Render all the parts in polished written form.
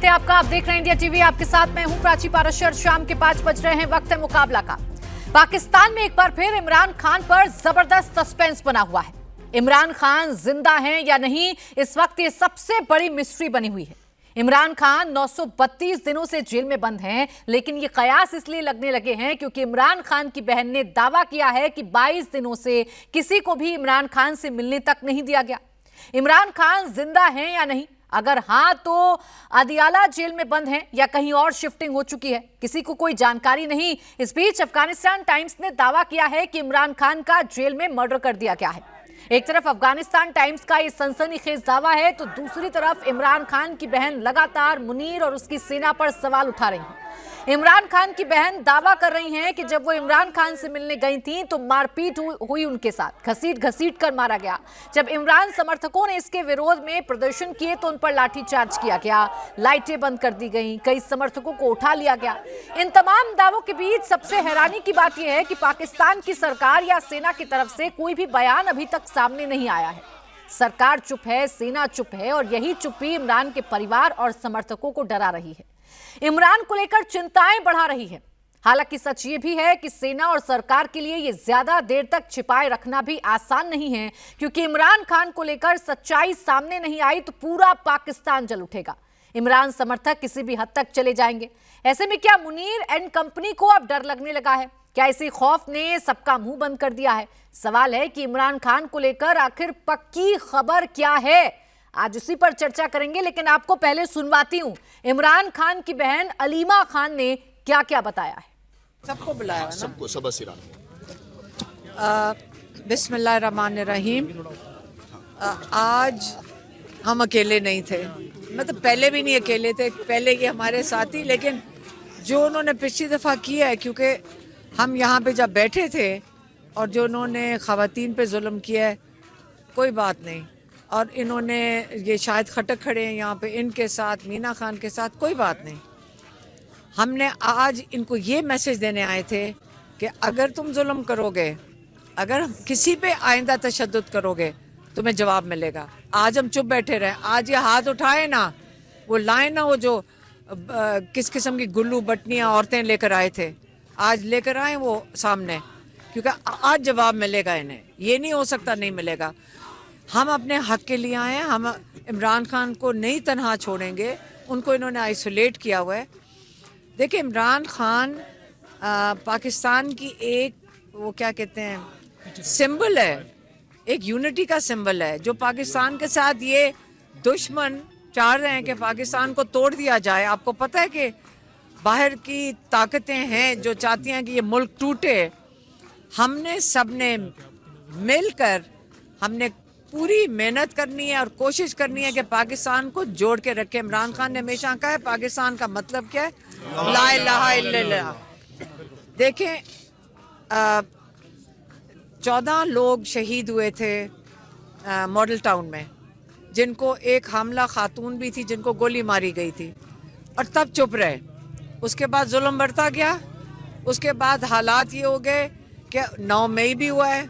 स्वागत है आपका। आप देख रहे हैं इंडिया टीवी। आपके साथ मैं हूं प्राची पाराशर। शाम के 5 बज रहे हैं, वक्त है मुकाबला का। पाकिस्तान में एक बार फिर इमरान खान पर जबरदस्त सस्पेंस बना हुआ है। इमरान खान जिंदा हैं या नहीं, इस वक्त ये सबसे बड़ी मिस्ट्री बनी हुई है। इमरान खान 932 दिनों से जेल में बंद हैं, लेकिन ये कयास इसलिए लगने लगे हैं क्योंकि इमरान खान की बहन ने दावा किया है कि 22 दिनों से किसी को भी इमरान खान से मिलने तक नहीं दिया गया। इमरान खान जिंदा हैं या नहीं, अगर हां तो अदियाला जेल में बंद हैं या कहीं और शिफ्टिंग हो चुकी है, किसी को कोई जानकारी नहीं। इस बीच अफगानिस्तान टाइम्स ने दावा किया है कि इमरान खान का जेल में मर्डर कर दिया गया है। एक तरफ अफगानिस्तान टाइम्स का ये सनसनीखेज दावा है तो दूसरी तरफ इमरान खान की बहन लगातार मुनीर और उसकी सेना पर सवाल उठा रही हैं। इमरान खान की बहन दावा कर रही हैं कि जब वो इमरान खान से मिलने गई थीं तो मारपीट हुई उनके साथ, घसीट कर मारा गया। जब इमरान समर्थकों ने इसके विरोध में प्रदर्शन किए तो उन पर लाठीचार्ज किया गया, लाइटें बंद कर दी गईं, कई समर्थकों को उठा लिया गया। इन तमाम दावों के बीच सबसे हैरानी की बात यह है कि पाकिस्तान की सरकार या सेना की तरफ से कोई भी बयान अभी तक सामने नहीं आया है। सरकार चुप है, सेना चुप है और यही चुप्पी इमरान के परिवार और समर्थकों को डरा रही है, इमरान को लेकर चिंताएं बढ़ा रही है। हालांकि सच ये भी है कि सेना और सरकार के लिए ये ज्यादा देर तक छिपाए रखना भी आसान नहीं है, क्योंकि इमरान खान को लेकर सच्चाई सामने नहीं आई तो पूरा पाकिस्तान जल उठेगा। इमरान समर्थक किसी भी हद तक चले जाएंगे। ऐसे में क्या मुनीर एंड कंपनी को अब डर लगने लगा है? क्या इसी खौफ ने सबका मुंह बंद कर दिया है? सवाल है कि इमरान खान को लेकर आखिर पक्की खबर क्या है? आज उसी पर चर्चा करेंगे, लेकिन आपको पहले सुनवाती हूं इमरान खान की बहन अलीमा खान ने क्या क्या बताया है। सबको बुलाया ना? सबको, सबसिरा। बिस्मिल्लाहिर्रहमानिर्रहीम। आज हम अकेले नहीं थे, मतलब पहले भी नहीं अकेले थे, पहले ये हमारे साथी, लेकिन जो उन्होंने पिछली दफ़ा किया है, क्योंकि हम यहाँ पे जब बैठे थे और जो उन्होंने ख़वातीन पे जुल्म किया है, कोई बात नहीं। और इन्होंने ये शायद खटक खड़े हैं यहाँ पे, इनके साथ मीना खान के साथ कोई बात नहीं। हमने आज इनको ये मैसेज देने आए थे कि अगर तुम जुल्म करोगे, अगर किसी पे आइंदा तशद्दुद करोगे, तुम्हें जवाब मिलेगा। आज हम चुप बैठे रहे, आज ये हाथ उठाए ना, वो लाए ना, वो जो किस किस्म की गुल्लू बटनियाँ औरतें लेकर आए थे, आज लेकर आए वो सामने, क्योंकि आज जवाब मिलेगा इन्हें। ये नहीं हो सकता नहीं मिलेगा। हम अपने हक के लिए आए हैं, हम इमरान खान को नहीं तनहा छोड़ेंगे। उनको इन्होंने आइसोलेट किया हुआ है। देखिए, इमरान खान पाकिस्तान की एक, वो क्या कहते हैं, सिंबल है, एक यूनिटी का सिंबल है, जो पाकिस्तान के साथ ये दुश्मन चाह रहे हैं कि पाकिस्तान को तोड़ दिया जाए। आपको पता है कि बाहर की ताकतें हैं जो चाहती हैं कि ये मुल्क टूटे। हमने सबने मिलकर, हमने पूरी मेहनत करनी है और कोशिश करनी है कि पाकिस्तान को जोड़ के रखे। इमरान खान ने हमेशा कहा है पाकिस्तान का मतलब क्या है, ला इलाहा इल्लल्लाह। देखें, 14 लोग शहीद हुए थे मॉडल टाउन में, जिनको एक हामला खातून भी थी जिनको गोली मारी गई थी, और तब चुप रहे। उसके बाद जुल्म बढ़ता गया। उसके बाद हालात ये हो गए कि 9 मई भी हुआ है,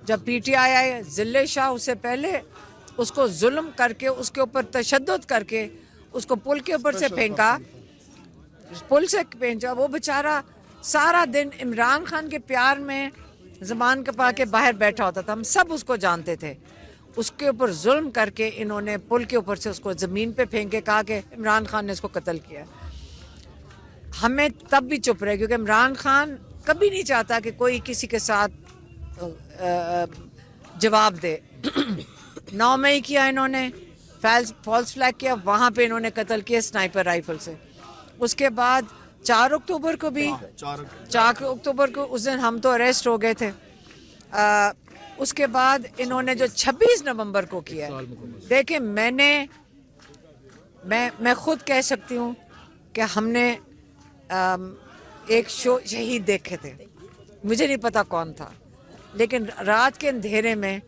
जब पीटीआई आए, जिले शाह उससे पहले उसको जुल्म करके, उसके ऊपर तशद्दुद करके उसको पुल के ऊपर से फेंका, पुल से फेंका। वो बेचारा सारा दिन इमरान खान के प्यार में ज़बान कपा के बाहर बैठा होता था, हम सब उसको जानते थे। उसके ऊपर जुल्म करके इन्होंने पुल के ऊपर से उसको ज़मीन पे फेंक के कहा कि इमरान खान ने इसको कत्ल किया। हमें तब भी चुप रहे, क्योंकि इमरान खान कभी नहीं चाहता कि कोई किसी के साथ जवाब दे। 9 मई किया इन्होंने, फॉल्स फ्लैग किया, वहाँ पे इन्होंने कत्ल किया स्नाइपर राइफल से। उसके बाद 4 अक्टूबर को भी, 4 अक्टूबर को उस दिन हम तो अरेस्ट हो गए थे। उसके बाद इन्होंने जो 26 नवंबर को किया, देखिए मैं खुद कह सकती हूँ कि हमने एक शहीद देखे थे, मुझे नहीं पता कौन था, लेकिन रात के अंधेरे में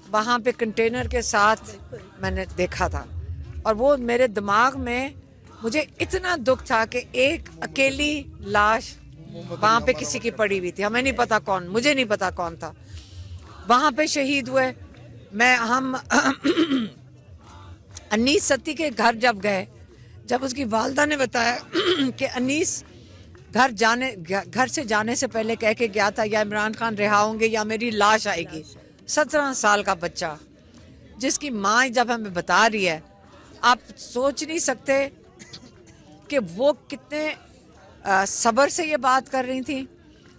वहाँ पे कंटेनर के साथ मैंने देखा था, और वो मेरे दिमाग में, मुझे इतना दुख था कि एक अकेली लाश वहाँ पे किसी की पड़ी हुई थी, हमें नहीं पता कौन, मुझे नहीं पता कौन था, वहाँ पे शहीद हुए। हम अनीस सत्ती के घर जब गए जब उसकी वालदा ने बताया कि अनीस घर से जाने से पहले कह के गया था या इमरान खान रिहा होंगे या मेरी लाश आएगी। 17 साल का बच्चा जिसकी माँ जब हमें बता रही है, आप सोच नहीं सकते कि वो कितने सब्र से ये बात कर रही थी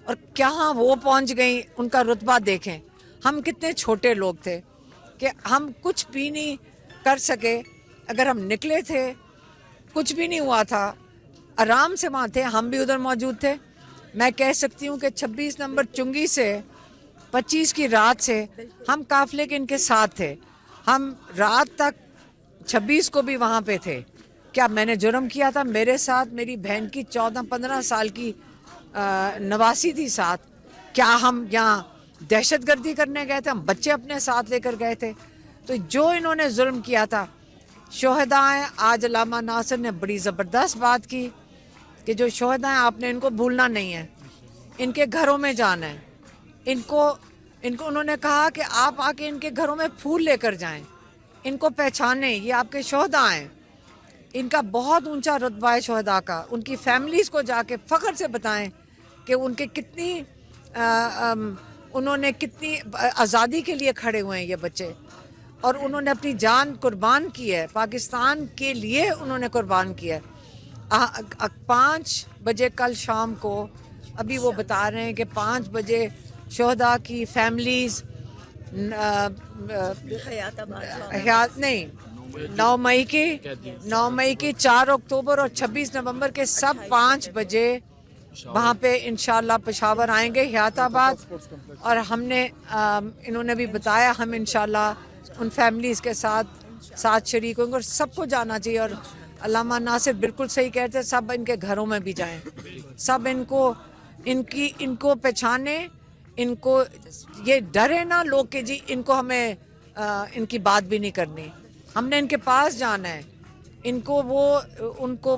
और क्या वो पहुंच गई। उनका रुतबा देखें, हम कितने छोटे लोग थे कि हम कुछ भी नहीं कर सके। अगर हम निकले थे, कुछ भी नहीं हुआ था, आराम से वहाँ थे, हम भी उधर मौजूद थे। मैं कह सकती हूँ कि 26 नंबर चुंगी से 25 की रात से हम काफिले के इनके साथ थे। हम रात तक 26 को भी वहाँ पे थे। क्या मैंने जुर्म किया था? मेरे साथ मेरी बहन की 14-15 साल की नवासी थी साथ। क्या हम यहाँ दहशतगर्दी करने गए थे? हम बच्चे अपने साथ लेकर गए थे। तो जो इन्होंने जुल्म किया था, शोहदा हैं। आज अल्लामा नासिर ने बड़ी ज़बरदस्त बात की कि जो शोहदा हैं आपने इनको भूलना नहीं है, इनके घरों में जाना है। इनको उन्होंने कहा कि आप आके इनके घरों में फूल लेकर जाएं, इनको पहचानें, ये आपके शोहदा हैं। इनका बहुत ऊंचा रुतबा है शोहदा का। उनकी फैमिलीज़ को जाके फ़ख्र से बताएं कि उनके उन्होंने कितनी आज़ादी के लिए खड़े हुए हैं ये बच्चे, और उन्होंने अपनी जान कुर्बान की है, पाकिस्तान के लिए उन्होंने कुर्बान किया है। 5 बजे कल शाम को, अभी वो बता रहे हैं कि 5 बजे शोहदा की फैमिलीज़ 9 मई के 4 अक्टूबर और 26 नवंबर के सब 5 बजे वहाँ पे इंशाल्लाह पेशावर आएंगे, हयाताबाद। और हमने इन्होंने भी बताया हम इंशाल्लाह उन फैमिलीज़ के साथ शरीक होंगे और सबको जाना चाहिए। और अल्लामा नासिर बिल्कुल सही कहते हैं, सब इनके घरों में भी जाएं, सब इनको पहचाने, इनको ये डरे ना लोग कि जी इनको हमें इनकी बात भी नहीं करनी। हमने इनके पास जाना है, उनको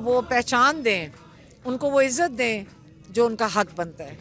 वो पहचान दें, उनको वो इज्जत दें जो उनका हक बनता है।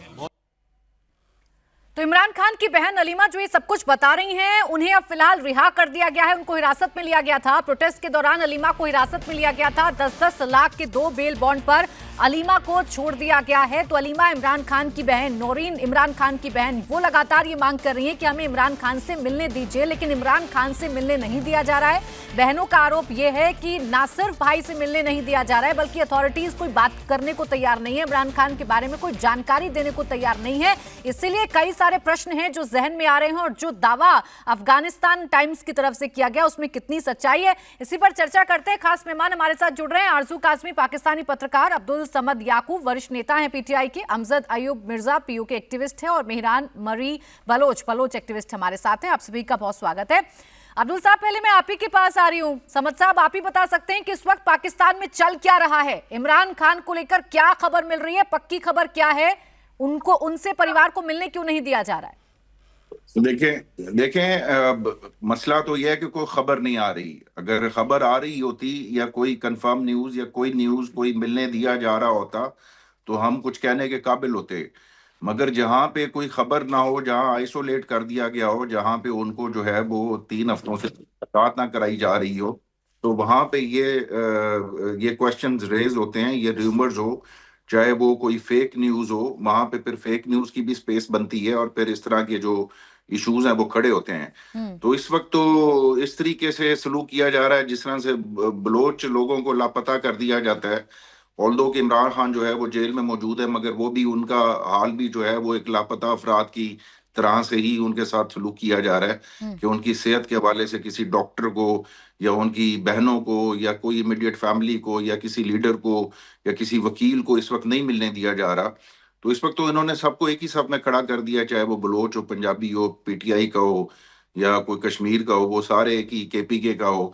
तो इमरान खान की बहन अलीमा जो ये सब कुछ बता रही हैं, उन्हें अब फिलहाल रिहा कर दिया गया है। उनको हिरासत में लिया गया था। प्रोटेस्ट के दौरान अलीमा को हिरासत में लिया गया था। 10-10 लाख के 2 बेल बॉन्ड पर अलीमा को छोड़ दिया गया है। तो अलीमा इमरान खान की बहन, नौरीन इमरान खान की बहन, वो लगातार ये मांग कर रही है कि हमें इमरान खान से मिलने दीजिए, लेकिन इमरान खान से मिलने नहीं दिया जा रहा है। बहनों का आरोप यह है कि ना सिर्फ भाई से मिलने नहीं दिया जा रहा है, बल्कि अथॉरिटीज कोई बात करने को तैयार नहीं है, इमरान खान के बारे में कोई जानकारी देने को तैयार नहीं है। इसीलिए कई सारे प्रश्न हैं जो जहन में आ रहे हैं, और जो दावा अफगानिस्तान टाइम्स की तरफ से किया गया उसमें कितनी सच्चाई है, इसी पर चर्चा करते हैं। खास मेहमान हमारे साथ जुड़ रहे हैं आरजू काजमी, पाकिस्तानी पत्रकार, अब्दुल समद याकूब, वरिष्ठ नेता हैं पीटीआई के, अमजद अयूब मिर्जा पीयू के एक्टिविस्ट हैं, और मेहरान मरी बलोच एक्टिविस्ट हमारे साथ हैं। आप सभी का बहुत स्वागत है। अब्दुल साहब, पहले मैं आप ही के पास आ रही हूं। समद साहब, आप ही बता सकते हैं कि इस वक्त पाकिस्तान में चल क्या रहा है? इमरान खान को लेकर क्या खबर मिल रही है? पक्की खबर क्या है? उनसे परिवार को मिलने क्यों नहीं दिया जा रहा है? देखें, मसला तो यह है कि कोई खबर नहीं आ रही। अगर खबर आ रही होती या कोई कंफर्म न्यूज या कोई न्यूज कोई मिलने दिया जा रहा होता तो हम कुछ कहने के काबिल होते। मगर जहां पे कोई खबर ना हो, जहां आइसोलेट कर दिया गया हो, जहां पे उनको जो है वो 3 हफ्तों से बात ना कराई जा रही हो, तो वहां पे ये क्वेश्चंस रेज होते हैं, ये र्यूमर्स हो, चाहे वो कोई फेक न्यूज हो, वहां पे फिर फेक न्यूज की भी स्पेस बनती है और फिर इस तरह के जो इश्यूज हैं वो खड़े होते हैं। तो इस वक्त तो इस तरीके से सलूक किया जा रहा है जिस तरह से बलोच लोगों को लापता कर दिया जाता है। ऑल्दो कि इमरान खान जो है वो जेल में मौजूद है, मगर वो भी उनका हाल भी जो है वो एक लापता अफराद की तरह से ही उनके साथ सलूक किया जा रहा है कि उनकी सेहत के हवाले से किसी डॉक्टर को या उनकी बहनों को या कोई इमीडिएट फैमिली को या किसी लीडर को या किसी वकील को इस वक्त नहीं मिलने दिया जा रहा। तो इस वक्त तो इन्होंने सबको एक ही साथ में खड़ा कर दिया, चाहे वो बलोच हो, पंजाबी हो, पीटीआई का हो या कोई कश्मीर का हो, वो सारे एक ही केपीके का हो,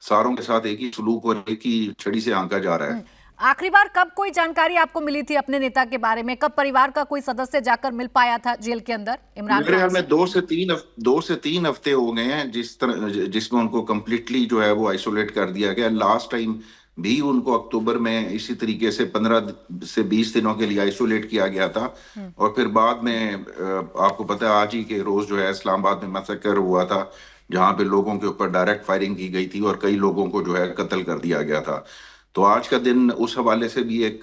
सारों के साथ एक ही सलूक और एक ही छड़ी से आंका जा रहा है। आखिरी बार कब कोई जानकारी आपको मिली थी अपने नेता के बारे में? कब परिवार का कोई सदस्य जाकर मिल पाया था जेल के अंदर इमरान खान से? मेरे ख्याल में 2 से 3 हफ्ते हो गए हैं जिसमें उनको कंप्लीटली जो है वो आइसोलेट कर दिया गया। लास्ट टाइम भी उनको अक्टूबर में इसी तरीके से 15 से 20 दिनों के लिए आइसोलेट किया गया था। और फिर बाद में आपको पता है आज ही के रोज जो है इस्लामाबाद में मैसेकर हुआ था, जहां पे लोगों के ऊपर डायरेक्ट फायरिंग की गई थी और कई लोगों को जो है कत्ल कर दिया गया था। तो आज का दिन उस हवाले से भी एक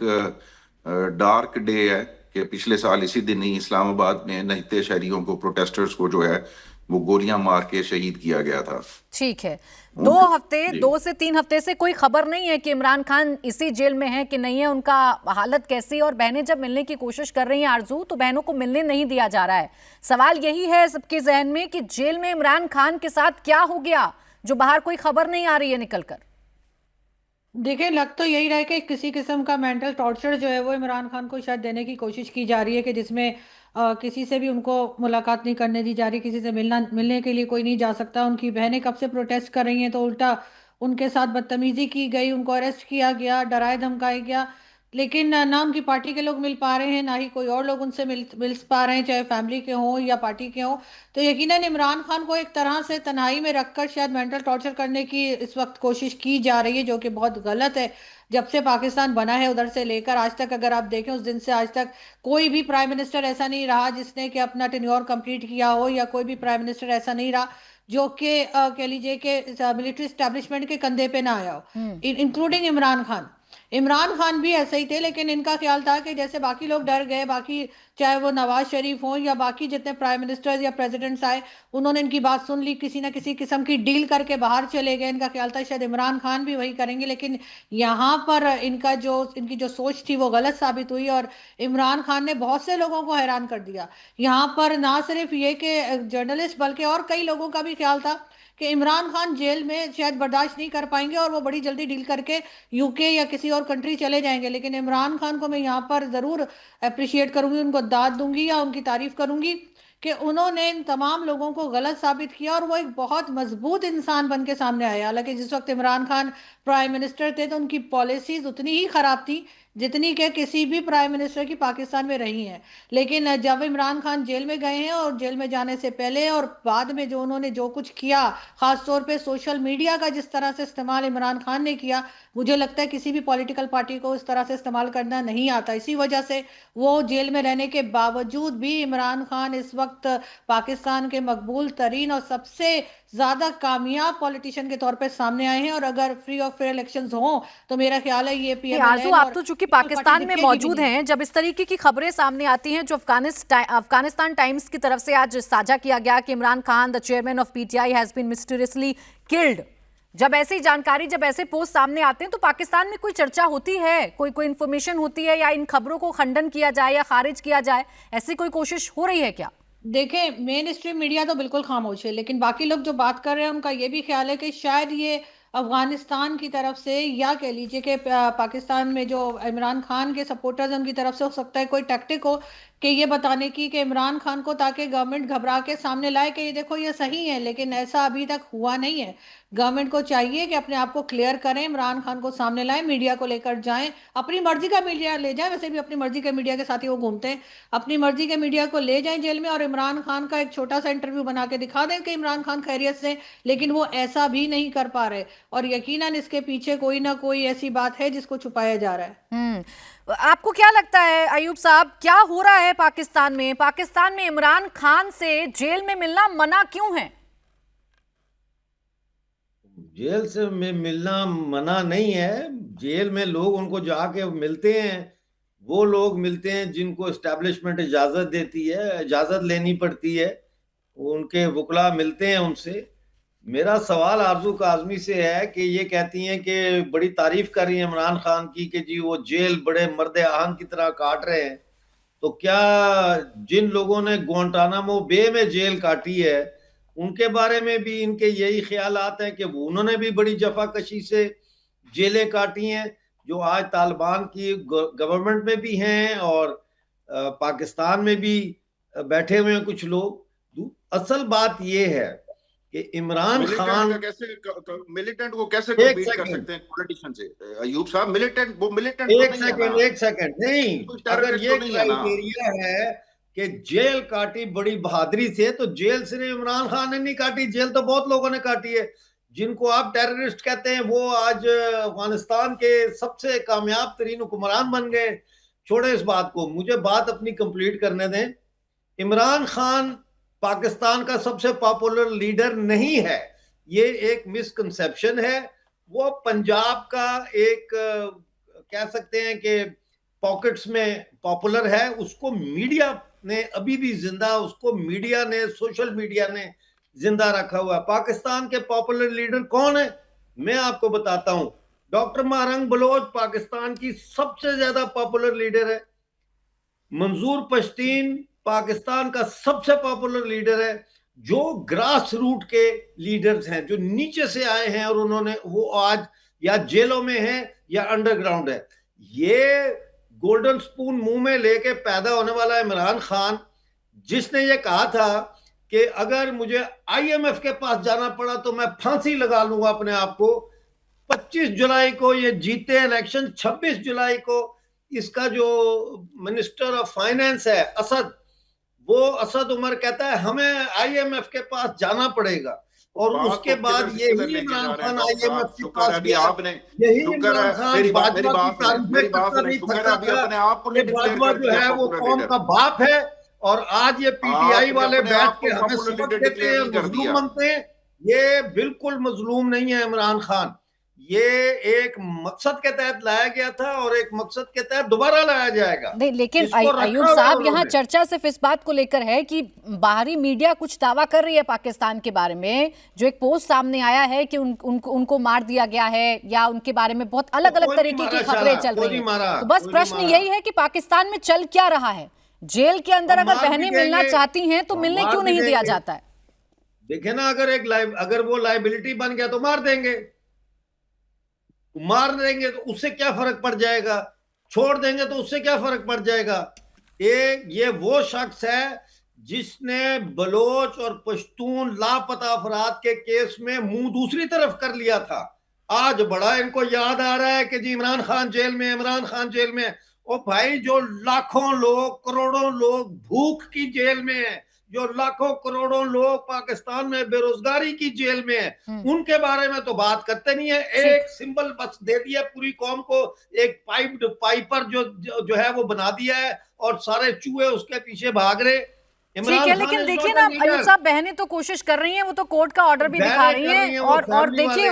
डार्क डे है कि पिछले साल इसी दिन ही इस्लामाबाद में नहते शहरियों को, प्रोटेस्टर्स को जो है वो गोलियां मार के शहीद किया गया था। ठीक है, जी। 2 से 3 हफ्ते से कोई खबर नहीं है कि इमरान खान इसी जेल में है कि नहीं है, उनका हालत कैसी है। और बहनें जब मिलने की कोशिश कर रही हैं आरजू, तो बहनों को मिलने नहीं दिया जा रहा है। सवाल यही है सबके जहन में कि जेल में इमरान खान के साथ क्या हो गया जो बाहर कोई खबर नहीं आ रही है निकलकर। देखिए, लग तो यही रहा है कि किसी किस्म का मेंटल टॉर्चर जो है वो इमरान खान को शायद देने की कोशिश की जा रही है, कि जिसमें किसी से भी उनको मुलाकात नहीं करने दी जा रही, किसी से मिलने के लिए कोई नहीं जा सकता। उनकी बहनें कब से प्रोटेस्ट कर रही हैं, तो उल्टा उनके साथ बदतमीजी की गई, उनको अरेस्ट किया गया, डराए धमकाया गया। लेकिन ना उनकी पार्टी के लोग मिल पा रहे हैं, ना ही कोई और लोग उनसे मिल पा रहे हैं, चाहे फैमिली के हों या पार्टी के हों। तो यकीनन इमरान खान को एक तरह से तन्हाई में रखकर शायद मेंटल टॉर्चर करने की इस वक्त कोशिश की जा रही है, जो कि बहुत गलत है। जब से पाकिस्तान बना है उधर से लेकर आज तक, अगर आप देखें, उस दिन से आज तक कोई भी प्राइम मिनिस्टर ऐसा नहीं रहा जिसने कि अपना टेन्योर कंप्लीट किया हो, या कोई भी प्राइम मिनिस्टर ऐसा नहीं रहा जो कि कह लीजिए कि मिलिट्री एस्टेब्लिशमेंट के कंधे पे ना आया हो, इंक्लूडिंग इमरान खान। इमरान खान भी ऐसे ही थे, लेकिन इनका ख्याल था कि जैसे बाकी लोग डर गए, बाकी चाहे वो नवाज शरीफ हो या बाकी जितने प्राइम मिनिस्टर्स या प्रेसिडेंट्स आए, उन्होंने इनकी बात सुन ली, किसी ना किसी किस्म की डील करके बाहर चले गए। इनका ख्याल था शायद इमरान खान भी वही करेंगे, लेकिन यहाँ पर इनकी जो सोच थी वो गलत साबित हुई, और इमरान खान ने बहुत से लोगों को हैरान कर दिया। यहाँ पर ना सिर्फ ये कि जर्नलिस्ट, बल्कि और कई लोगों का भी ख्याल था कि इमरान खान जेल में शायद बर्दाश्त नहीं कर पाएंगे और वो बड़ी जल्दी डील करके यूके या किसी और कंट्री चले जाएंगे। लेकिन इमरान खान को मैं यहाँ पर ज़रूर अप्रिशिएट करूंगी, उनको दाद दूंगी या उनकी तारीफ करूंगी कि उन्होंने इन तमाम लोगों को गलत साबित किया, और वो एक बहुत मजबूत इंसान बन के सामने आए। हालांकि जिस वक्त इमरान खान प्राइम मिनिस्टर थे तो उनकी पॉलिसीज उतनी ही खराब थी जितनी कि किसी भी प्राइम मिनिस्टर की पाकिस्तान में रही हैं। लेकिन जब इमरान खान जेल में गए हैं, और जेल में जाने से पहले और बाद में जो उन्होंने जो कुछ किया, खास तौर पे सोशल मीडिया का जिस तरह से इस्तेमाल इमरान खान ने किया, मुझे लगता है किसी भी पॉलिटिकल पार्टी को इस तरह से इस्तेमाल करना नहीं आता। इसी वजह से वो जेल में रहने के बावजूद भी इमरान खान इस वक्त पाकिस्तान के मकबूल तरीन और सबसे ज्यादा कामयाब पॉलिटिशियन के तौर पे सामने आए हैं। और अगर फ्री और फेयर इलेक्शंस हों तो मेरा ख्याल है ये आरजू, पीएमएलएन आप और तो चूंकि पीपल पार्टी पाकिस्तान में दिखेगी भी मौजूद नहीं। हैं, जब इस तरीके की खबरें सामने आती हैं जो अफगानिस्तान टाइम्स की तरफ से आज साझा किया गया कि Imran Khan the chairman of PTI has been mysteriously killed, जब ऐसी जानकारी, जब ऐसे पोस्ट सामने आते हैं, तो पाकिस्तान में कोई चर्चा होती है, कोई इंफॉर्मेशन होती है, या इन खबरों को खंडन किया जाए या खारिज किया जाए, ऐसी कोई कोशिश हो रही है क्या? देखें, मेन स्ट्रीम मीडिया तो बिल्कुल खामोश है, लेकिन बाकी लोग जो बात कर रहे हैं उनका ये भी ख्याल है कि शायद ये अफगानिस्तान की तरफ से, या कह लीजिए कि पाकिस्तान में जो इमरान खान के सपोर्टर्स हैं उनकी तरफ से हो सकता है कोई टैक्टिक हो कि ये बताने की कि इमरान खान को, ताकि गवर्नमेंट घबरा के सामने लाए कि ये देखो ये सही है। लेकिन ऐसा अभी तक हुआ नहीं है। गवर्नमेंट को चाहिए कि अपने आप को क्लियर करें, इमरान खान को सामने लाएं, मीडिया को लेकर जाएं, अपनी मर्जी का मीडिया ले जाएं। वैसे भी अपनी मर्जी के मीडिया के साथ ही वो घूमते हैं। अपनी मर्जी के मीडिया को ले जाएं जेल में, और इमरान खान का एक छोटा सा इंटरव्यू बना के दिखा दें कि इमरान खान खैरियत से। लेकिन वो ऐसा भी नहीं कर पा रहे, और यकीनन इसके पीछे कोई ना कोई ऐसी बात है जिसको छुपाया जा रहा है। आपको क्या लगता है अयूब साहब, क्या हो रहा है पाकिस्तान में? पाकिस्तान में इमरान खान से जेल में मिलना मना क्यों है? जेल से में मिलना मना नहीं है। जेल में लोग उनको जाके मिलते हैं, वो लोग मिलते हैं जिनको एस्टैब्लिशमेंट इजाजत देती है, इजाजत लेनी पड़ती है, उनके वकला मिलते हैं उनसे। मेरा सवाल आरजू काजमी से है कि ये कहती हैं कि बड़ी तारीफ कर रही है इमरान खान की कि जी वो जेल बड़े मर्द आहन की तरह काट रहे हैं। तो क्या जिन लोगों ने गुआंटानामो बे में जेल काटी है उनके बारे में भी इनके यही ख्यालात हैं कि उन्होंने भी बड़ी जफाकशी से जेलें काटी हैं, जो आज तालिबान की गवर्नमेंट में भी हैं और पाकिस्तान में भी बैठे हुए हैं कुछ लोग। असल बात यह है कि इमरान खान मिलिटेंट को कैसे कम्पीट कर सकते हैं पॉलिटिशियन से? अयूब साहब, मिलिटेंट एक सेकंड नहीं, अगर ये क्राइटेरिया है कि जेल काटी बड़ी बहादुरी से, तो जेल सिर्फ इमरान खान ने नहीं काटी, जेल तो बहुत लोगों ने काटी है। जिनको आप टेररिस्ट कहते हैं वो आज अफगानिस्तान के सबसे कामयाब तरीन हुक्मरान बन गए। छोड़े इस बात को, मुझे बात अपनी कंप्लीट करने दें। इमरान खान पाकिस्तान का सबसे पॉपुलर लीडर नहीं है, ये एक मिसकंसेप्शन है। वो पंजाब का एक कह सकते हैं कि पॉकेट्स में पॉपुलर है, उसको मीडिया ने अभी भी जिंदा, उसको मीडिया ने, सोशल मीडिया ने जिंदा रखा हुआ है। पाकिस्तान के पॉपुलर लीडर कौन है, मैं आपको बताता हूं। डॉक्टर मारंग बलोच पाकिस्तान की सबसे ज्यादा पॉपुलर लीडर है। मंजूर पश्तीन पाकिस्तान का सबसे पॉपुलर लीडर है। जो ग्रास रूट के लीडर्स हैं, जो नीचे से आए हैं और उन्होंने वो आज या जेलों में हैं या अंडरग्राउंड है। ये गोल्डन स्पून मुंह में लेके पैदा होने वाला इमरान खान, जिसने ये कहा था कि अगर मुझे IMF के पास जाना पड़ा तो मैं फांसी लगा लूंगा अपने आप को। 25 जुलाई को ये जीते इलेक्शन, 26 जुलाई को इसका जो मिनिस्टर ऑफ फाइनेंस है असद, वो असद उमर कहता है हमें IMF के पास जाना पड़ेगा, और उसके बाद यही इमरान खान IMF के पास गया। यही इमरान खान बाजवा की तारीफ करता नहीं थकता कि बाजवा जो है वो कौम का बाप है, और आज ये PTI वाले बैठ के हमें सबक देते हैं, मजलूम बनते हैं। ये बिल्कुल मजलूम नहीं है इमरान खान, ये एक मकसद के तहत लाया गया था और एक मकसद के तहत दोबारा लाया जाएगा। नहीं, लेकिन अयूब साहब, यहाँ चर्चा सिर्फ इस बात को लेकर है कि बाहरी मीडिया कुछ दावा कर रही है पाकिस्तान के बारे में। जो एक पोस्ट सामने आया है कि उनको मार दिया गया है, या उनके बारे में बहुत अलग अलग तरीके की खबरें चल रही हैं। तो बस प्रश्न यही है कि पाकिस्तान में चल क्या रहा है? जेल के अंदर अगर बहनें मिलना चाहती हैं तो मिलने क्यों नहीं दिया जाता है? देखे ना, अगर वो लाइबिलिटी बन गया तो मार देंगे तो उससे क्या फर्क पड़ जाएगा, छोड़ देंगे तो उससे क्या फर्क पड़ जाएगा। ये वो शख्स है जिसने बलोच और पश्तून लापता अफराद के केस में मुंह दूसरी तरफ कर लिया था। आज बड़ा इनको याद आ रहा है कि जी इमरान खान जेल में, इमरान खान जेल में। ओ भाई, जो लाखों लोग, करोड़ों लोग भूख की जेल में है, जो लाखों करोड़ों लोग पाकिस्तान में बेरोजगारी की जेल में है, उनके बारे में तो बात करते नहीं है। एक सिंबल बस दे दिया पूरी कौम को, एक पाइपर जो है वो बना दिया है, और सारे चूहे उसके पीछे भाग रहे। ठीक है, लेकिन देखिए ना अयूब साहब, बहनें तो कोशिश कर रही हैं, वो तो कोर्ट का ऑर्डर भी दिखा रही हैं, और देखिए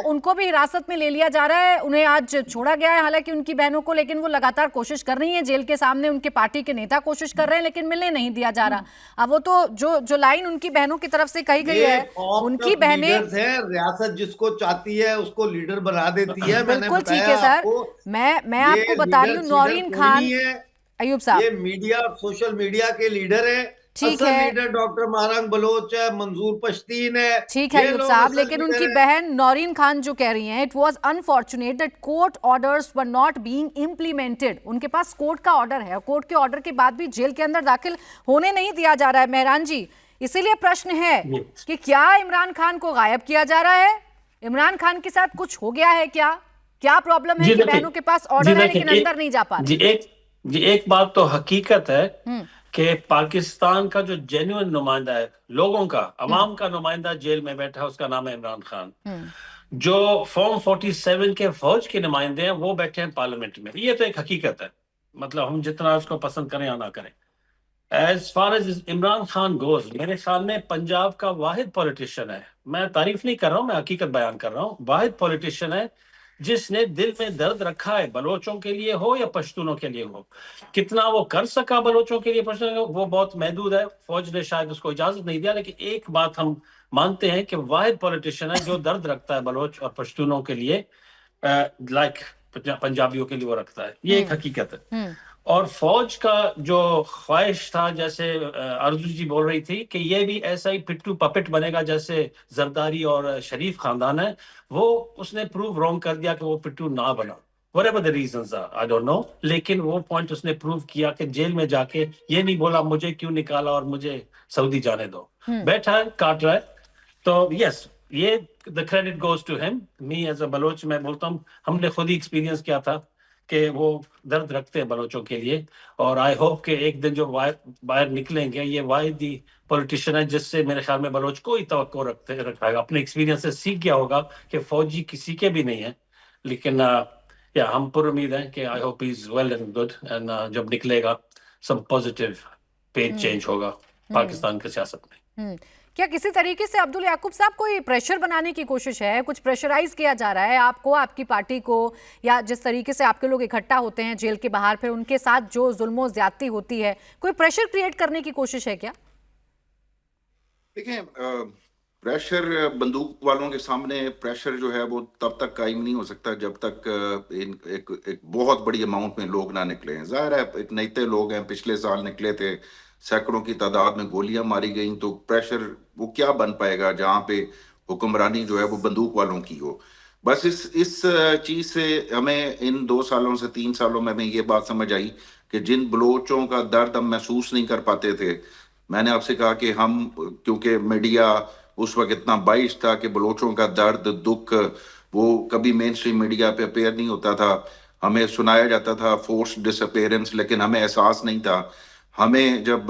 उनको भी हिरासत में ले लिया जा रहा है। उन्हें आज छोड़ा गया है हालांकि उनकी बहनों को, लेकिन वो लगातार कोशिश कर रही हैं जेल के सामने। उनके पार्टी के नेता कोशिश कर रहे हैं लेकिन मिलने नहीं दिया जा रहा। अब वो तो जो लाइन उनकी बहनों की तरफ से कही गई है, उनकी बहनें, रियासत जिसको चाहती है उसको लीडर बना देती है। बिल्कुल ठीक है सर, मैं आपको बता रही हूँ, नौरीन खान, अयूब साहब, ये मीडिया, सोशल मीडिया के लीडर है। ठीक है, लीडर डॉक्टर मारंग बलोच है, मंजूर पश्तीन है। ठीक है अयूब साहब, लेकिन उनकी बहन नौरीन खान जो कह रही हैं, it was unfortunate that court orders were not being implemented. उनके पास कोर्ट का ऑर्डर है, कोर्ट के ऑर्डर के बाद भी जेल के अंदर दाखिल होने नहीं दिया जा रहा है। मेहरान जी, इसीलिए प्रश्न है कि क्या इमरान खान को गायब किया जा रहा है? इमरान खान के साथ कुछ हो गया है क्या प्रॉब्लम है कि बहनों के पास ऑर्डर है लेकिन अंदर नहीं जा पा रहे? एक बात तो हकीकत है कि पाकिस्तान का जो जेन्युइन नुमाइंदा है, लोगों का, अवाम का नुमाइंदा जेल में बैठा है, उसका नाम है इमरान खान। जो फॉर्म 47 के फौज के नुमाइंदे हैं वो बैठे हैं पार्लियामेंट में। ये तो एक हकीकत है, मतलब हम जितना उसको पसंद करें या ना करें। As far as Imran Khan goes, मेरे सामने पंजाब का वाहिद पॉलिटिशियन है, मैं तारीफ नहीं कर रहा हूँ, मैं हकीकत बयान कर रहा हूँ, वाहिद पॉलिटिशियन है जिसने दिल में दर्द रखा है, बलोचों के लिए हो या पश्तूनों के लिए हो। कितना वो कर सका बलोचों के लिए, पश्तूनों, वो बहुत महदूद है, फौज ने शायद उसको इजाजत नहीं दिया। लेकिन एक बात हम मानते हैं कि वाहिद पॉलिटिशियन है जो दर्द रखता है बलोच और पश्तूनों के लिए, लाइक पंजाबियों के लिए वो रखता है। ये एक हकीकत है। और फौज का जो ख्वाहिश था, जैसे अर्जू जी बोल रही थी कि ये भी ऐसा ही पिट्टू पपेट बनेगा जैसे जरदारी और शरीफ खानदान है, वो उसने प्रूव रॉन्ग कर दिया कि वो पिट्टू ना बना। whatever the reasons are, I don't know, लेकिन वो पॉइंट उसने प्रूव किया कि जेल में जाके ये नहीं बोला मुझे क्यों निकाला और मुझे सऊदी जाने दो, बैठा है, काट रहा है। तो यस, ये the credit goes to him. Me as a Baloch मैं बोलता हूँ, हमने खुद ही एक्सपीरियंस किया था कि वो दर्द रखते हैं बलोचों के लिए। और आई होप कि एक दिन जो बाहर निकलेंगे, ये वाहिद पॉलिटिशियन है जिससे मेरे ख्याल में बलोच को ही तवक्को रखा है। अपने एक्सपीरियंस से सीख गया होगा कि फौजी किसी के भी नहीं है। लेकिन या हम पूरी उम्मीद है कि I hope is well and good, and जब निकलेगा सब पॉजिटिव पेज चेंज होगा पाकिस्तान की सियासत में। क्या किसी तरीके से अब्दुल याकूब साहब कोई प्रेशर बनाने की कोशिश है, कुछ प्रेशराइज किया जा रहा है आपको, आपकी पार्टी को, या जिस तरीके से आपके लोग इकट्ठा होते हैं जेल के बाहर, फिर उनके साथ जो जुल्म ज्यादती होती है, कोई प्रेशर क्रिएट करने की कोशिश है क्या? देखिए, प्रेशर बंदूक वालों के सामने प्रेशर जो है वो तब तक कायम नहीं हो सकता जब तक एक बहुत बड़ी अमाउंट में लोग ना निकले हैं। जाहिर है एक नए लोग हैं, पिछले साल निकले थे, सैकड़ों की तादाद में गोलियां मारी गई, तो प्रेशर वो क्या बन पाएगा जहां पे हुक्मरानी जो है वो बंदूक वालों की हो। बस इस चीज से हमें इन 2 सालों से 3 सालों में हमें ये बात समझ आई कि जिन बलोचों का दर्द हम महसूस नहीं कर पाते थे, मैंने आपसे कहा कि हम, क्योंकि मीडिया उस वक्त इतना बाइश था कि बलोचों का दर्द दुख वो कभी मेन स्ट्रीम मीडिया पे अपेयर नहीं होता था। हमें सुनाया जाता था फोर्स डिसअपेरेंस, लेकिन हमें एहसास नहीं था। हमें जब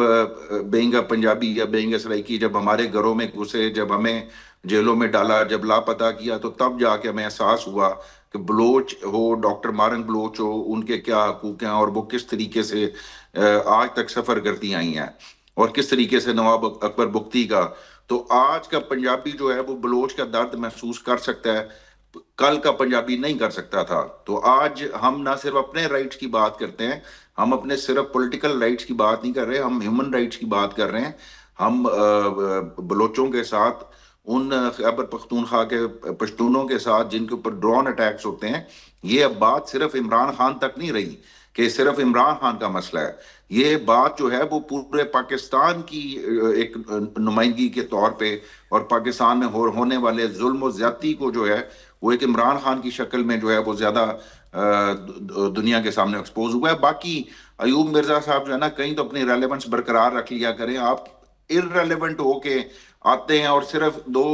बेंगा पंजाबी या बेंगा सराइकी जब हमारे घरों में घुसे, जब हमें जेलों में डाला, जब लापता किया, तो तब जाके हमें एहसास हुआ कि बलोच हो, डॉक्टर मारन बलोच हो, उनके क्या हकूक हैं और वो किस तरीके से आज तक सफर करती आई हैं, और किस तरीके से नवाब अकबर बुख्ती का। तो आज का पंजाबी जो है वो बलोच का दर्द महसूस कर सकता है, कल का पंजाबी नहीं कर सकता था। तो आज हम ना सिर्फ अपने राइट्स की बात करते हैं, हम अपने सिर्फ पॉलिटिकल राइट्स की बात नहीं कर रहे, हम ह्यूमन राइट्स की बात कर रहे हैं। हम बलोचों के साथ, उन खैबर पख्तूनख्वा के पश्तूनों के साथ जिनके ऊपर ड्रोन अटैक्स होते हैं, ये अब बात सिर्फ इमरान खान तक नहीं रही कि सिर्फ इमरान खान का मसला है। ये बात जो है वो पूरे पाकिस्तान की एक नुमाइंदगी के तौर पे, और पाकिस्तान में होने वाले जुल्म और ज्यादती को जो है वो एक इमरान खान की शक्ल में जो है वो ज्यादा दुनिया के सामने एक्सपोज हुआ है। बाकी अयूब मिर्जा साहब जो है ना, कहीं तो अपनी रेलेवेंस बरकरार रख लिया करें। आप इररेलेवेंट होके आते हैं और सिर्फ 2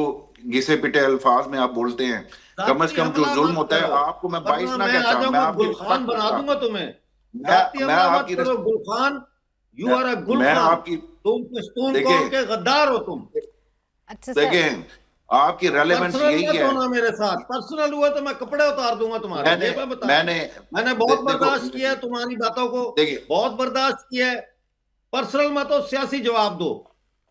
घिसे पिटे अल्फाज में आप बोलते हैं। कम से कम जो जुल्म होता है, आपको मैं बाइस ना कहता, मैं आपकी गुलखान बना दूंगा तुम्हें। मैं आपकी Gulkhan, you are a Gulkhan, आपकी, तुम पश्तून कौम के गद्दार हो तुम। अच्छा देखें, आपकी रेलेवेंस यही है। ना मेरे साथ पर्सनल हुआ तो मैं कपड़े उतार दूंगा तुम्हारे। मैंने बहुत बर्दाश्त किया है तुम्हारी बातों को, बहुत बर्दाश्त किया है। पर्सनल मत हो, सियासी जवाब दो।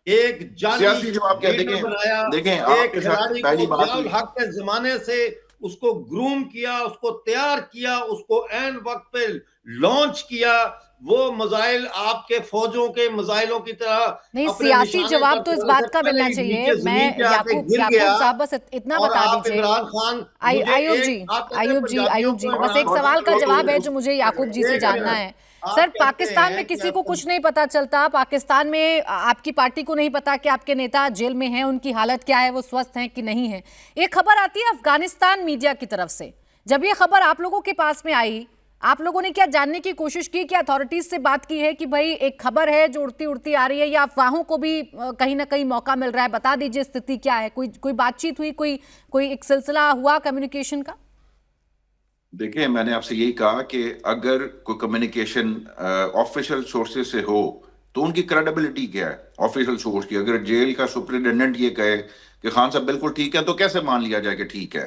एक सियासी जवाब क्या? देखें एक खिलाड़ी को ज़ियाउल हक के जमाने से उसको ग्रूम किया, उसको तैयार किया, उसको एन वक्त पे लॉन्च किया। वो मजाइल आपके फौजों के मजाइलों की तरह नहीं, सियासी जवाब तो इस बात का मिलना चाहिए। मैं याकूब साहब बस इतना बता दीजिए। आयुब जी बस एक सवाल का जवाब है जो मुझे याकूब जी से जानना है। सर, पाकिस्तान में किसी को कुछ नहीं पता चलता, पाकिस्तान में आपकी पार्टी को नहीं पता कि आपके नेता जेल में हैं, उनकी हालत क्या है, वो स्वस्थ हैं कि नहीं है। एक खबर आती है अफगानिस्तान मीडिया की तरफ से। जब ये खबर आप लोगों के पास में आई, आप लोगों ने क्या जानने की कोशिश की, क्या अथॉरिटीज से बात की है कि भाई एक खबर है जो उड़ती उड़ती आ रही है, या अफवाहों को भी कहीं ना कहीं मौका मिल रहा है? बता दीजिए स्थिति क्या है। कोई बातचीत हुई, कोई एक सिलसिला हुआ कम्युनिकेशन का? देखिए, मैंने आपसे यही कहा कि अगर कोई कम्युनिकेशन ऑफिशियल सोर्सेज से हो तो उनकी क्रेडिबिलिटी क्या है ऑफिशियल सोर्स की। अगर जेल का सुपरिटेंडेंट ये कहे कि खान साहब बिल्कुल ठीक है, तो कैसे मान लिया जाए कि ठीक है?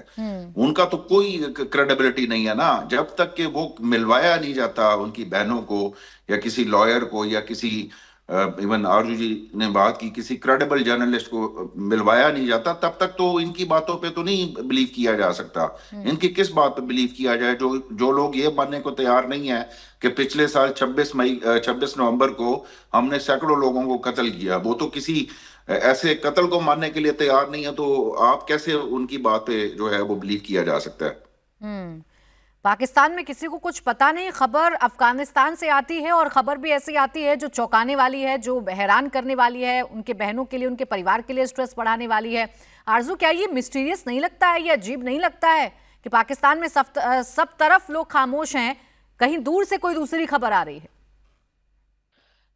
उनका तो कोई क्रेडिबिलिटी नहीं है ना, जब तक कि वो मिलवाया नहीं जाता उनकी बहनों को या किसी लॉयर को, या किसी इवन आरजू जी ने बात की, किसी क्रेडिबल जर्नलिस्ट को मिलवाया नहीं जाता, तब तक तो इनकी बातों पे तो नहीं बिलीव किया जा सकता। इनकी किस बात पे बिलीव किया जाए? जो लोग ये मानने को तैयार नहीं है कि पिछले साल 26 नवंबर को हमने सैकड़ों लोगों को कत्ल किया, वो तो किसी ऐसे कत्ल को मानने के लिए तैयार नहीं है, तो आप कैसे उनकी बात पे जो है वो बिलीव किया जा सकता है? पाकिस्तान में किसी को कुछ पता नहीं। खबर अफगानिस्तान से आती है, और खबर भी ऐसी आती है जो चौंकाने वाली है, जो हैरान करने वाली है, उनके बहनों के लिए, उनके परिवार के लिए स्ट्रेस बढ़ाने वाली है। आरजू, क्या ये मिस्टीरियस नहीं लगता है, ये अजीब नहीं लगता है कि पाकिस्तान में सब तरफ लोग खामोश हैं, कहीं दूर से कोई दूसरी खबर आ रही है?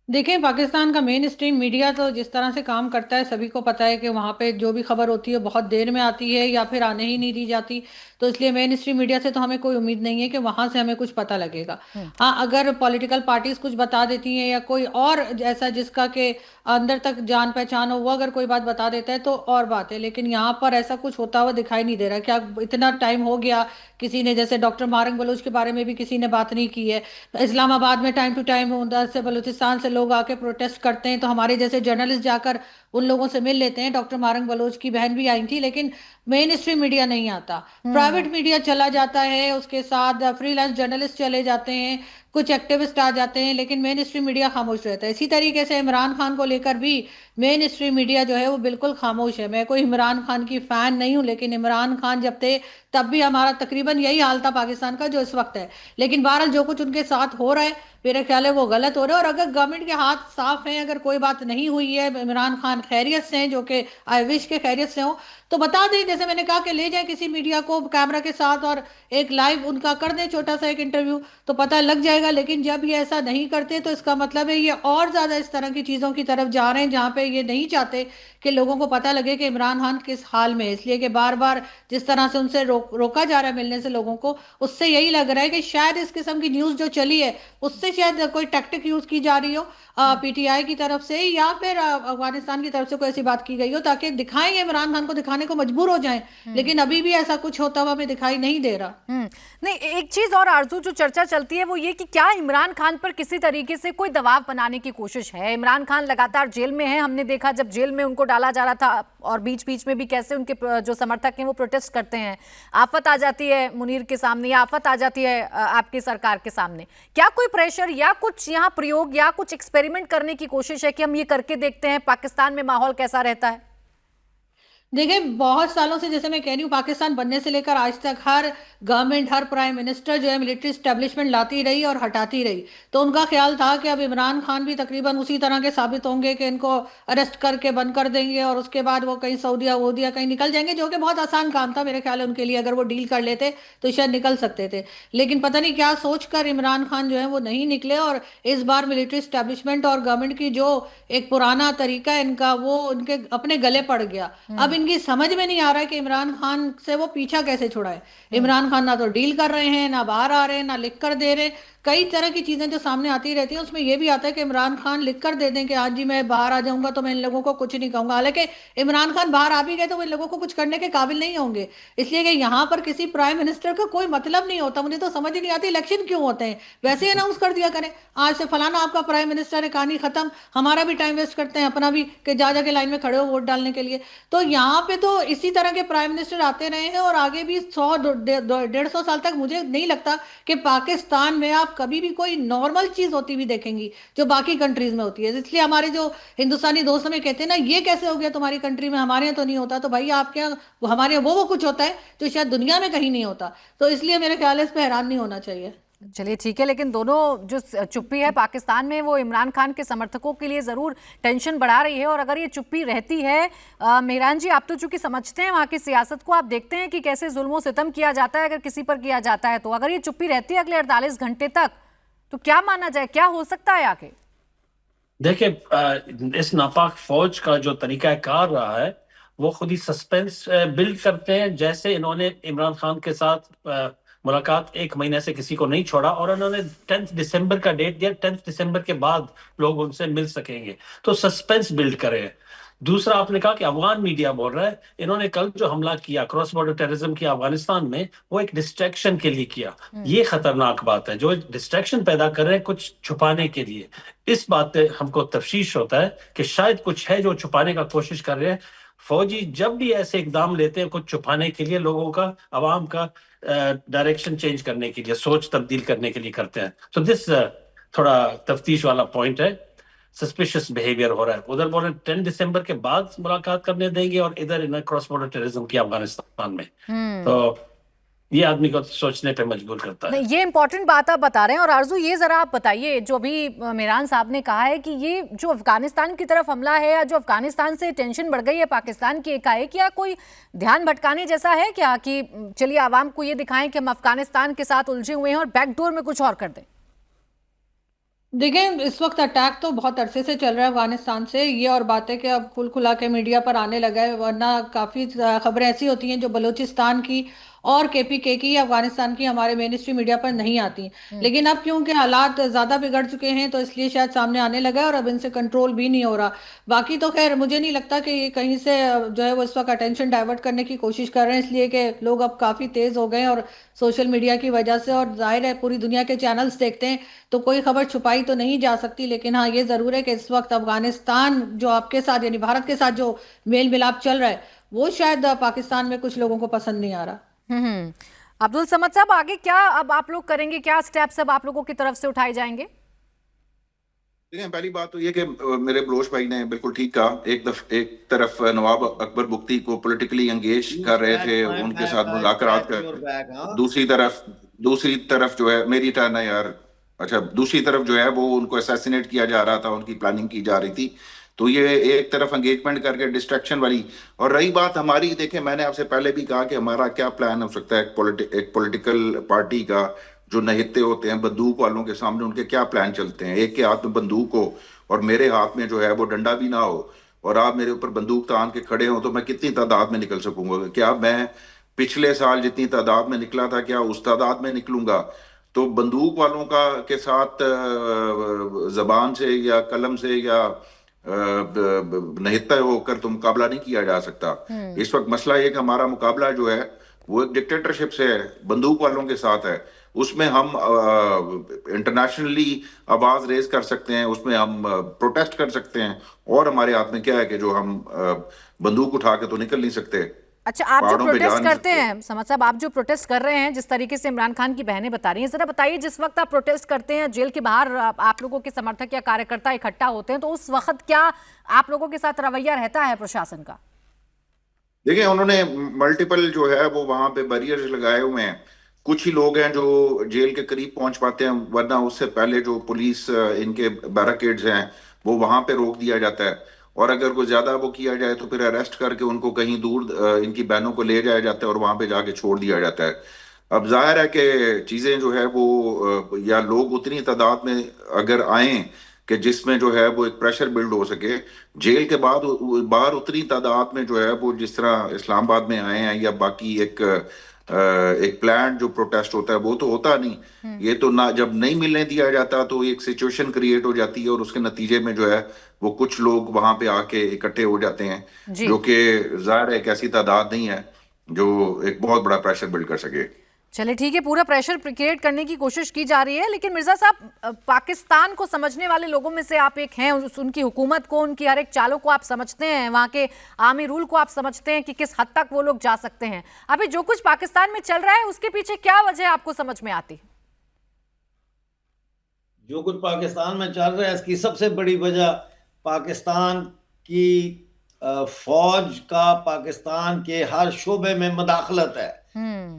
देखिए, पाकिस्तान का मेन स्ट्रीम मीडिया तो जिस तरह से काम करता है, सभी को पता है कि वहाँ पे जो भी खबर होती है बहुत देर में आती है या फिर आने ही नहीं दी जाती। तो इसलिए मेन स्ट्रीम मीडिया से तो हमें कोई उम्मीद नहीं है कि वहाँ से हमें कुछ पता लगेगा। हाँ, अगर पॉलिटिकल पार्टीज कुछ बता देती हैं या कोई और ऐसा जिसका के अंदर तक जान पहचान हो, वो अगर कोई बात बता देता है तो और बात है। लेकिन यहाँ पर ऐसा कुछ होता हुआ दिखाई नहीं दे रहा। क्या इतना टाइम हो गया किसी ने, जैसे डॉक्टर मारंग बलोच के बारे में भी किसी ने बात नहीं की है। इस्लामाबाद में टाइम टू टाइम उधर से बलूचिस्तान से लोग आके प्रोटेस्ट करते हैं, तो हमारे जैसे जर्नलिस्ट जाकर उन लोगों से मिल लेते हैं। डॉक्टर मारंग बलोच की बहन भी आई थी, लेकिन मेन स्ट्रीम मीडिया नहीं आता, प्राइवेट मीडिया चला जाता है, उसके साथ फ्रीलांस जर्नलिस्ट चले जाते हैं, कुछ एक्टिविस्ट आ जाते हैं, लेकिन मेन स्ट्रीम मीडिया खामोश रहता है। इसी तरीके से इमरान खान को लेकर भी मेन स्ट्रीम मीडिया जो है वो बिल्कुल खामोश है। मैं कोई इमरान खान की फैन नहीं हूं, लेकिन इमरान खान जब थे तब भी हमारा तकरीबन यही हाल था पाकिस्तान का जो इस वक्त है। लेकिन बहरहाल जो कुछ उनके साथ हो रहा है मेरे ख्याल है वो गलत हो रहा है। और अगर गवर्नमेंट के हाथ साफ हैं, अगर कोई बात नहीं हुई है, इमरान खान खैरियत से हैं, जो कि आई विश के खैरियत से हो, तो बता दें, जैसे मैंने कहा कि ले जाए किसी मीडिया को कैमरा के साथ और एक लाइव उनका कर दें छोटा सा एक इंटरव्यू, तो पता लग जाएगा। लेकिन जब ये ऐसा नहीं करते तो इसका मतलब है ये और ज़्यादा इस तरह की चीज़ों की तरफ जा रहे हैं जहाँ पे ये नहीं चाहते कि लोगों को पता लगे कि इमरान खान किस हाल में है। इसलिए कि बार बार जिस तरह से उनसे रोका जा रहा है मिलने से लोगों को, उससे यही लग रहा है कि शायद इस किस्म की न्यूज़ जो चली है उससे शायद कोई टैक्टिक यूज़ की जा रही हो पीटीआई की तरफ से, या फिर अफगानिस्तान की तरफ से कोई ऐसी बात की गई हो ताकि दिखाएंगे, इमरान खान को दिखाने को मजबूर हो जाएं। लेकिन अभी भी ऐसा कुछ होता हुआ हमें दिखाई नहीं दे रहा। नहीं, एक चीज और आरजू जो चर्चा चलती है वो ये कि क्या इमरान खान पर किसी तरीके से कोई दबाव बनाने की कोशिश है? इमरान खान लगातार जेल में है, हमने देखा जब जेल में उनको डाला जा रहा था और बीच बीच में भी कैसे उनके जो समर्थक हैं वो प्रोटेस्ट करते हैं, आफत आ जाती है मुनीर के सामने या आफत आ जाती है आपकी सरकार के सामने। क्या कोई प्रेशर या कुछ यहाँ प्रयोग या कुछ एक्सपेरिमेंट करने की कोशिश है कि हम ये करके देखते हैं पाकिस्तान में माहौल कैसा रहता है? देखिए, बहुत सालों से, जैसे मैं कह रही हूँ, पाकिस्तान बनने से लेकर आज तक हर गवर्नमेंट, हर प्राइम मिनिस्टर जो है मिलिट्री स्टैब्लिशमेंट लाती रही और हटाती रही। तो उनका ख्याल था कि अब इमरान खान भी तकरीबन उसी तरह के साबित होंगे कि इनको अरेस्ट करके बंद कर देंगे और उसके बाद वो कहीं सऊदीया वूदिया कहीं निकल जाएंगे, जो कि बहुत आसान काम था मेरे ख्याल है उनके लिए। अगर वो डील कर लेते तो शायद निकल सकते थे। लेकिन पता नहीं क्या सोचकर इमरान खान जो है वो नहीं निकले, और इस बार मिलिट्री स्टैब्लिशमेंट और गवर्नमेंट की जो एक पुराना तरीका है इनका, वो उनके अपने गले पड़ गया। अब इनकी समझ में नहीं आ रहा है कि इमरान खान से वो पीछा कैसे छुड़ाए। इमरान खान ना तो डील कर रहे हैं, ना बाहर आ रहे हैं, ना लिख कर दे रहे। कई तरह की चीजें जो सामने आती रहती हैं उसमें ये भी आता है कि इमरान खान लिख कर दे दें कि आज जी मैं बाहर आ जाऊंगा तो मैं इन लोगों को कुछ नहीं कहूंगा। हालांकि इमरान खान बाहर आ भी गए तो वो इन लोगों को कुछ करने के काबिल नहीं होंगे। इसलिए कि यहाँ पर किसी प्राइम मिनिस्टर का कोई मतलब नहीं होता। मुझे तो समझ ही नहीं आती इलेक्शन क्यों होते हैं, वैसे ही अनाउंस कर दिया करें आज से फलाना आपका प्राइम मिनिस्टर है, कहानी खत्म। हमारा भी टाइम वेस्ट करते हैं अपना भी कि जा जाके लाइन में खड़े हो वोट डालने के लिए। तो यहाँ पे तो इसी तरह के प्राइम मिनिस्टर आते रहे हैं और आगे भी 100-150 साल तक मुझे नहीं लगता कि पाकिस्तान में आप कभी भी कोई नॉर्मल चीज होती हुई देखेंगी जो बाकी कंट्रीज में होती है। इसलिए हमारे जो हिंदुस्तानी दोस्त हमें कहते हैं ना, ये कैसे हो गया तुम्हारी कंट्री में, हमारे यहाँ तो नहीं होता। तो भाई आपके यहाँ, हमारे यहाँ वो कुछ होता है जो शायद दुनिया में कहीं नहीं होता। तो इसलिए मेरे ख्याल है इस पर हैरान नहीं होना चाहिए। चलिए ठीक है, लेकिन दोनों जो चुप्पी है पाकिस्तान में वो इमरान खान के समर्थकों के लिए ज़रूर टेंशन बढ़ा रही है। और अगर ये चुप्पी रहती है, मेहरान जी आप तो चूंकि समझते हैं वहाँ की सियासत को, आप देखते हैं कि कैसे जुल्म सितम किया जाता है अगर किसी पर किया जाता है, तो अगर ये चुप्पी रहती है अगले 48 घंटे तक तो क्या माना जाए, क्या हो सकता है आगे? देखिए, इस नापाक फौज का जो तरीका कार रहा है वो खुद ही सस्पेंस बिल्ड करते हैं। जैसे इन्होंने इमरान खान के साथ मुलाकात 1 महीने से किसी को नहीं छोड़ा और उन्होंने 10 दिसंबर का डेट दिया, 10 दिसंबर के बाद लोग उनसे मिल सकेंगे, तो सस्पेंस बिल्ड करे। दूसरा, आपने कहा कि अफगान मीडिया बोल रहा है, इन्होंने कल जो हमला किया क्रॉस बॉर्डर टेररिज्म किया अफगानिस्तान में, वो एक डिस्ट्रैक्शन के लिए किया। ये खतरनाक बात है, जो डिस्ट्रैक्शन पैदा कर रहे हैं कुछ छुपाने के लिए। इस बात पे हमको तफ्शीश होता है कि शायद कुछ है जो छुपाने का कोशिश कर रहे हैं। फौजी जब भी ऐसे इकदाम लेते हैं कुछ छुपाने के लिए, लोगों का, अवाम का डायरेक्शन चेंज करने के लिए, सोच तब्दील करने के लिए करते हैं। तो दिस थोड़ा तफ्तीश वाला पॉइंट है, सस्पिशियस बिहेवियर हो रहा है। उधर बोल रहे 10 दिसंबर के बाद मुलाकात करने देंगे और इधर इन क्रॉस बॉर्डर टेररिज्म की अफगानिस्तान में। तो ये आदमी को सोचने पे मजबूर करता है। ये इंपॉर्टेंट बात आप बता रहे हैं। और आरजू ये जरा आप बताइए, जो अभी मेहरान साहब ने कहा है कि ये जो अफगानिस्तान की तरफ हमला है या जो अफगानिस्तान से टेंशन बढ़ गई है पाकिस्तान की एकाएक, क्या कोई ध्यान भटकाने जैसा है क्या कि चलिए आवाम को ये दिखाएं कि हम अफगानिस्तान के साथ उलझे हुए हैं और बैकडोर में कुछ और कर दें? देखिए, इस वक्त अटैक तो बहुत अरसे से चल रहा है अफगानिस्तान से। ये और बात है कि अब खुल खुला के मीडिया पर आने लगा है, वरना काफ़ी खबरें ऐसी होती हैं जो बलूचिस्तान की और केपीके की या अफगानिस्तान की हमारे मेन स्ट्रीम मीडिया पर नहीं आती। लेकिन अब क्योंकि हालात ज्यादा बिगड़ चुके हैं तो इसलिए शायद सामने आने लगा है और अब इनसे कंट्रोल भी नहीं हो रहा। बाकी तो खैर मुझे नहीं लगता कि ये कहीं से जो है वो इस वक्त अटेंशन डाइवर्ट करने की कोशिश कर रहे हैं, इसलिए कि लोग अब काफी तेज हो गए हैं और सोशल मीडिया की वजह से, और जाहिर है पूरी दुनिया के चैनल्स देखते हैं तो कोई खबर छुपाई तो नहीं जा सकती। लेकिन हाँ, ये जरूर है कि इस वक्त अफगानिस्तान जो आपके साथ यानी भारत के साथ जो मेल मिलाप चल रहा है वो शायद पाकिस्तान में कुछ लोगों को पसंद नहीं आ रहा। अब्दुल समद साहब, आगे क्या अब आप लोग करेंगे, क्या स्टेप्स अब आप लोगों की तरफ से उठाए जाएंगे? देखिए, पहली बात तो ये कि मेरे बलोच भाई ने बिल्कुल ठीक कहा। एक तरफ नवाब अकबर बुख्ती को पॉलिटिकली एंगेज कर रहे थे, उनके साथ मुज़ाकरात कर, दूसरी तरफ जो है, मेरी टर्न है यार, अच्छा, दूसरी तरफ जो है वो उनको असैसिनेट किया जा रहा था, उनकी प्लानिंग की जा रही थी। तो ये एक तरफ एंगेजमेंट करके डिस्ट्रैक्शन वाली। और रही बात हमारी, देखिए मैंने आपसे पहले भी कहा कि हमारा क्या प्लान हो सकता है एक पॉलिटिकल पार्टी का। जो नहित्ते होते हैं बंदूक वालों के सामने, उनके क्या प्लान चलते हैं। एक के हाथ में बंदूक हो और मेरे हाथ में जो है वो डंडा भी ना हो, और आप मेरे ऊपर बंदूक तान के खड़े हो, तो मैं कितनी तादाद में निकल सकूंगा? क्या मैं पिछले साल जितनी तादाद में निकला था, क्या उस तादाद में निकलूंगा? तो बंदूक वालों का के साथ जबान से या कलम से या नहित्ता होकर तो मुकाबला नहीं किया जा सकता। इस वक्त मसला ये कि हमारा मुकाबला जो है वो एक डिक्टेटरशिप से है, बंदूक वालों के साथ है। उसमें हम इंटरनेशनली आवाज रेज कर सकते हैं, उसमें हम प्रोटेस्ट कर सकते हैं, और हमारे हाथ में क्या है कि जो हम बंदूक उठा के तो निकल नहीं सकते। अच्छा, आप जो प्रोटेस्ट करते हैं समद साहब, आप जो प्रोटेस्ट कर रहे हैं, जिस तरीके से इमरान खान की बहनें बता रही हैं, जरा बताइए, जिस वक्त आप प्रोटेस्ट करते हैं, जेल के बाहर आप लोगों के समर्थक या कार्यकर्ता इकट्ठा होते हैं, तो उस वक्त क्या आप लोगों के साथ रवैया रहता है प्रशासन का? देखिए, उन्होंने मल्टीपल जो है वो वहां पे बैरियर्स लगाए हुए हैं। कुछ ही लोग हैं जो जेल के करीब पहुंच पाते हैं, वरना उससे पहले जो पुलिस इनके बैरिकेड्स हैं वो वहां पे रोक दिया जाता है। और अगर कोई ज्यादा वो किया जाए तो फिर अरेस्ट करके उनको कहीं दूर इनकी बहनों को ले जाया जाता है और वहां पे जाके छोड़ दिया जाता है। अब जाहिर है कि चीजें जो है वो या लोग उतनी तादाद में अगर आए कि जिसमें जो है वो एक प्रेशर बिल्ड हो सके जेल के बाद, बाहर उतनी तादाद में जो है वो जिस तरह इस्लामाबाद में आए हैं, या बाकी एक प्लान जो प्रोटेस्ट होता है वो तो होता नहीं। ये तो ना, जब नहीं मिलने दिया जाता तो एक सिचुएशन क्रिएट हो जाती है, और उसके नतीजे में जो है वो कुछ लोग वहां पे आके इकट्ठे हो जाते हैं, जो कि जाहिर है एक ऐसी तादाद नहीं है जो एक बहुत बड़ा प्रेशर बिल्ड कर सके। चलिए ठीक है, पूरा प्रेशर क्रिएट करने की कोशिश की जा रही है। लेकिन मिर्जा साहब, पाकिस्तान को समझने वाले लोगों में से आप एक हैं, उनकी हुकूमत को, उनकी हर एक चालों को आप समझते हैं, वहां के आर्मी रूल को आप समझते हैं कि किस हद तक वो लोग जा सकते हैं। अभी जो कुछ पाकिस्तान में चल रहा है उसके पीछे क्या वजह आपको समझ में आती? जो कुछ पाकिस्तान में चल रहा है इसकी सबसे बड़ी वजह पाकिस्तान की फौज का पाकिस्तान के हर शोबे में मदाखलत है।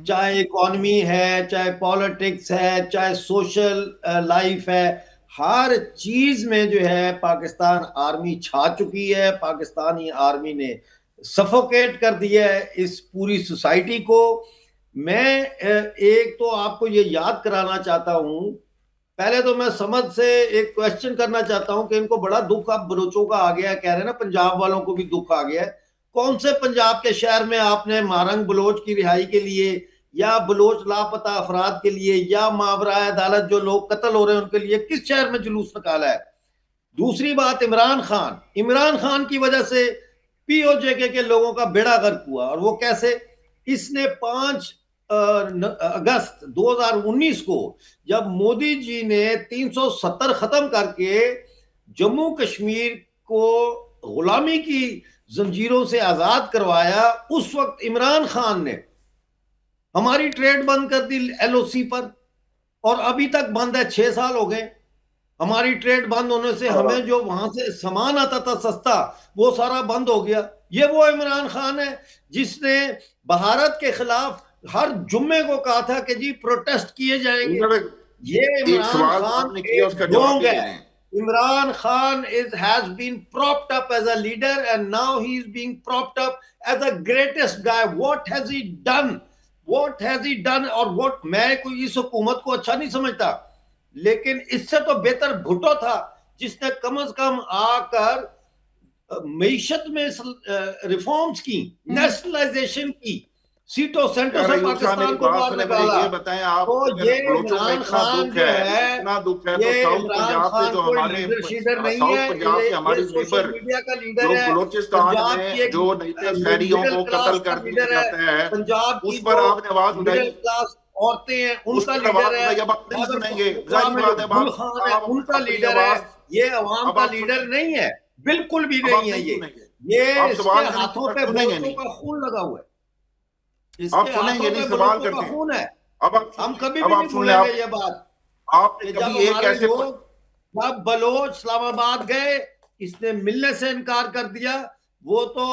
चाहे इकोनॉमी है, चाहे पॉलिटिक्स है, चाहे सोशल लाइफ है, हर चीज में जो है पाकिस्तान आर्मी छा चुकी है। पाकिस्तानी आर्मी ने सफोकेट कर दिया है इस पूरी सोसाइटी को। मैं एक तो आपको ये याद कराना चाहता हूं, पहले तो मैं समझ से एक क्वेश्चन करना चाहता हूं कि इनको बड़ा दुख अब बलोचों का आ गया है, कह रहे हैं ना पंजाब वालों को भी दुख आ गया है। कौन से पंजाब के शहर में आपने मारंग बलोच की रिहाई के लिए, या बलोच लापता अफराद के लिए, या मावराए अदालत जो लोग कत्ल हो रहे हैं उनके लिए किस शहर में जुलूस निकाला है? दूसरी बात, इमरान खान की वजह से पीओजे के लोगों का बेड़ा गर्क हुआ। और वो कैसे? इसने 5 अगस्त 2019 को जब मोदी जी ने 370 खत्म करके जम्मू कश्मीर को गुलामी की जंजीरों से आजाद करवाया, उस वक्त इमरान खान ने हमारी ट्रेड बंद कर दी एलओसी पर, और अभी तक बंद है। 6 साल हो गए हमारी ट्रेड बंद होने से। हमें जो वहां से सामान आता था सस्ता, वो सारा बंद हो गया। ये वो इमरान खान है जिसने भारत के खिलाफ हर जुम्मे को कहा था कि जी प्रोटेस्ट किए जाएंगे। ये इमरान खान ढोंग है। Imran Khan has been propped up as a leader, and now he is being propped up as the greatest guy. What has he done? What has he done? और what, मैं कोई इस हुकूमत को अच्छा नहीं समझता, लेकिन इससे तो बेहतर भुट्टो था जिसने कम से कम आकर मईशत में रिफॉर्म्स की, नेशनलाइजेशन की, सीटों सेंटों यार से अयूब साहब मेरी पाकिस्तान को बात बाहर सुने, मुझे निकाला। ये बताएं आप, तो अगर ये बलोचों में इमरान इतना खान दुख जो है, है, इतना दुख है, ये तो साउथ इमरान पंजाब से खान जो कोई हमारे लीडर शीडर नहीं साउथ है, पंजाब से ये हमारी सोशल नेबर मीडिया का लीडर जो है, बलोचिस्तान पंजाब की में एक जो नीचे शहरियों मिडिल को क्लास कत्ल का कर दिया लीडर है, जाता है, पंजाब की उस पर जो आपने आवाज उठाई, मिडिल क्लास औरतें हैं उस उनका पर लीडर आवाज है, उठाई। अब आप नहीं खैबर सुनेंगे, पख्तूनख्वा जाहिर में जो बात है, गुल आप खान है आप उनका अपनी लीडर है। आवाज, ये अवाम अब का आप लीडर सुनेंगे, नहीं है, बिल्कुल भी अब आप नहीं है। नहीं सुनेंगे, ये आप इसके सवाल करने हाथों पर पे सुनेंगे बलोचों नहीं, का खून लगा हुआ है, आप इसके सुनेंगे हाथों नहीं, पे सवाल बलोचों का करते हैं। खून है। अब आप हम सुनिए, कभी अब भी आप नहीं सुन लें, भूलेंगे ये बात आपने कि जब कभी एक हमारे ऐसे लोग, जब बलोच इस्लामाबाद गए, इसने मिलने से इनकार कर दिया। वो तो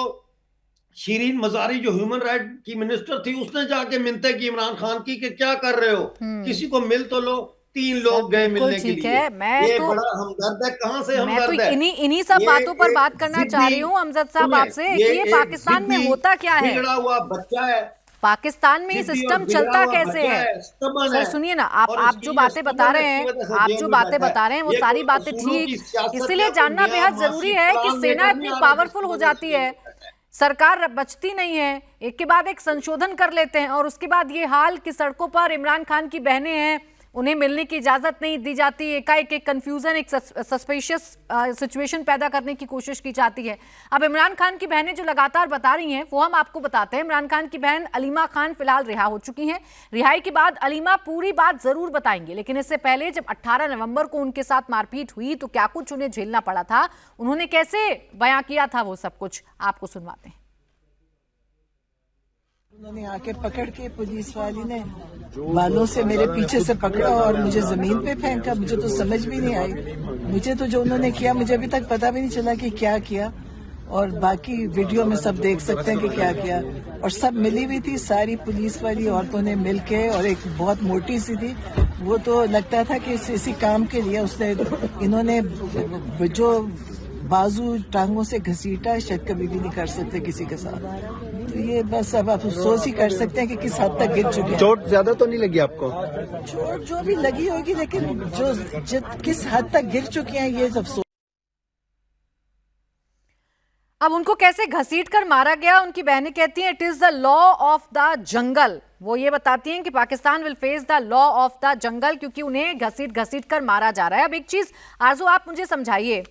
शीरीन मजारी जो ह्यूमन राइट की मिनिस्टर थी, उसने जाके मिन्नतें की इमरान खान की कि क्या कर रहे हो, किसी को मिल तो लो। 3 सर लोग गए बिल्कुल मिलने के ठीक लिए। है। ये बड़ा हमदर्द है, कहां से मैं तो हमदर्द है? इन्हीं इन्हीं सब ये बातों पर एक बात करना चाह जिद्दी, रही हूँ अमजद साहब सुने, आपसे ये कि ये एक पाकिस्तान में जिद्दी होता क्या है, बिगड़ा हुआ बच्चा है, पाकिस्तान में ये जिद्दी और सिस्टम बिगड़ा चलता हुआ कैसे बच्चा है। है, स्टबन सर है, सुनिए ना, और आप जो इसकी ये बातें बता रहे स्टबननेस की हैं, वजह से आप जेल जो में बातें बैठा है। बता रहे हैं वो ये सारी कोई बातें असूलों की ठीक, सियासत इसीलिए या कोई जानना नया बेहद जरूरी मासी है कि प्लान सेना लेकर नहीं इतनी आ रहा पावरफुल जिसकी हो वजह जाती से है, जेल में बैठा है। सरकार बचती नहीं है, एक के बाद एक संशोधन कर लेते हैं और उसके बाद ये हाल कि सड़कों पर इमरान खान की बहनें हैं, उन्हें मिलने की इजाजत नहीं दी जाती, एकाएक एक कंफ्यूजन, एक सस्पिशियस सिचुएशन पैदा करने की कोशिश की जाती है। अब इमरान खान की बहनें जो लगातार बता रही हैं वो हम आपको बताते हैं। इमरान खान की बहन अलीमा खान फिलहाल रिहा हो चुकी हैं। रिहाई के बाद अलीमा पूरी बात जरूर बताएंगे, लेकिन इससे पहले जब 18 नवंबर को उनके साथ मारपीट हुई तो क्या कुछ उन्हें झेलना पड़ा था, उन्होंने कैसे बयां किया था, वो सब कुछ आपको सुनवाते हैं। उन्होंने आके पकड़ के, पुलिस वाली ने बालों से मेरे पीछे से पकड़ा और मुझे जमीन पे फेंका। मुझे तो समझ भी नहीं आई, मुझे तो जो उन्होंने किया मुझे अभी तक पता भी नहीं चला कि क्या किया। और बाकी वीडियो में सब देख सकते हैं कि क्या किया। और सब मिली हुई थी, सारी पुलिस वाली औरतों ने मिलके, और एक बहुत मोटी सी थी, वो तो लगता था कि इसी काम के लिए उसने, इन्होंने जो बाजू टांगों से घसीटा, शायद कभी भी नहीं कर सकते किसी के साथ। तो ये बस अब आप अफसोस ही कर सकते हैं कि किस हद तक गिर चुके हैं। चोट ज्यादा तो नहीं लगी आपको? चोट जो भी लगी होगी, लेकिन किस हद तक गिर चुके हैं ये अफसोस। अब उनको कैसे घसीट कर मारा गया, उनकी बहनें कहती हैं it is the law of the jungle. वो ये बताती हैं कि Pakistan will face the law of the jungle, क्योंकि उन्हें घसीट घसीट कर मारा जा रहा है। अब एक चीज आरजू आप मुझे समझाइए,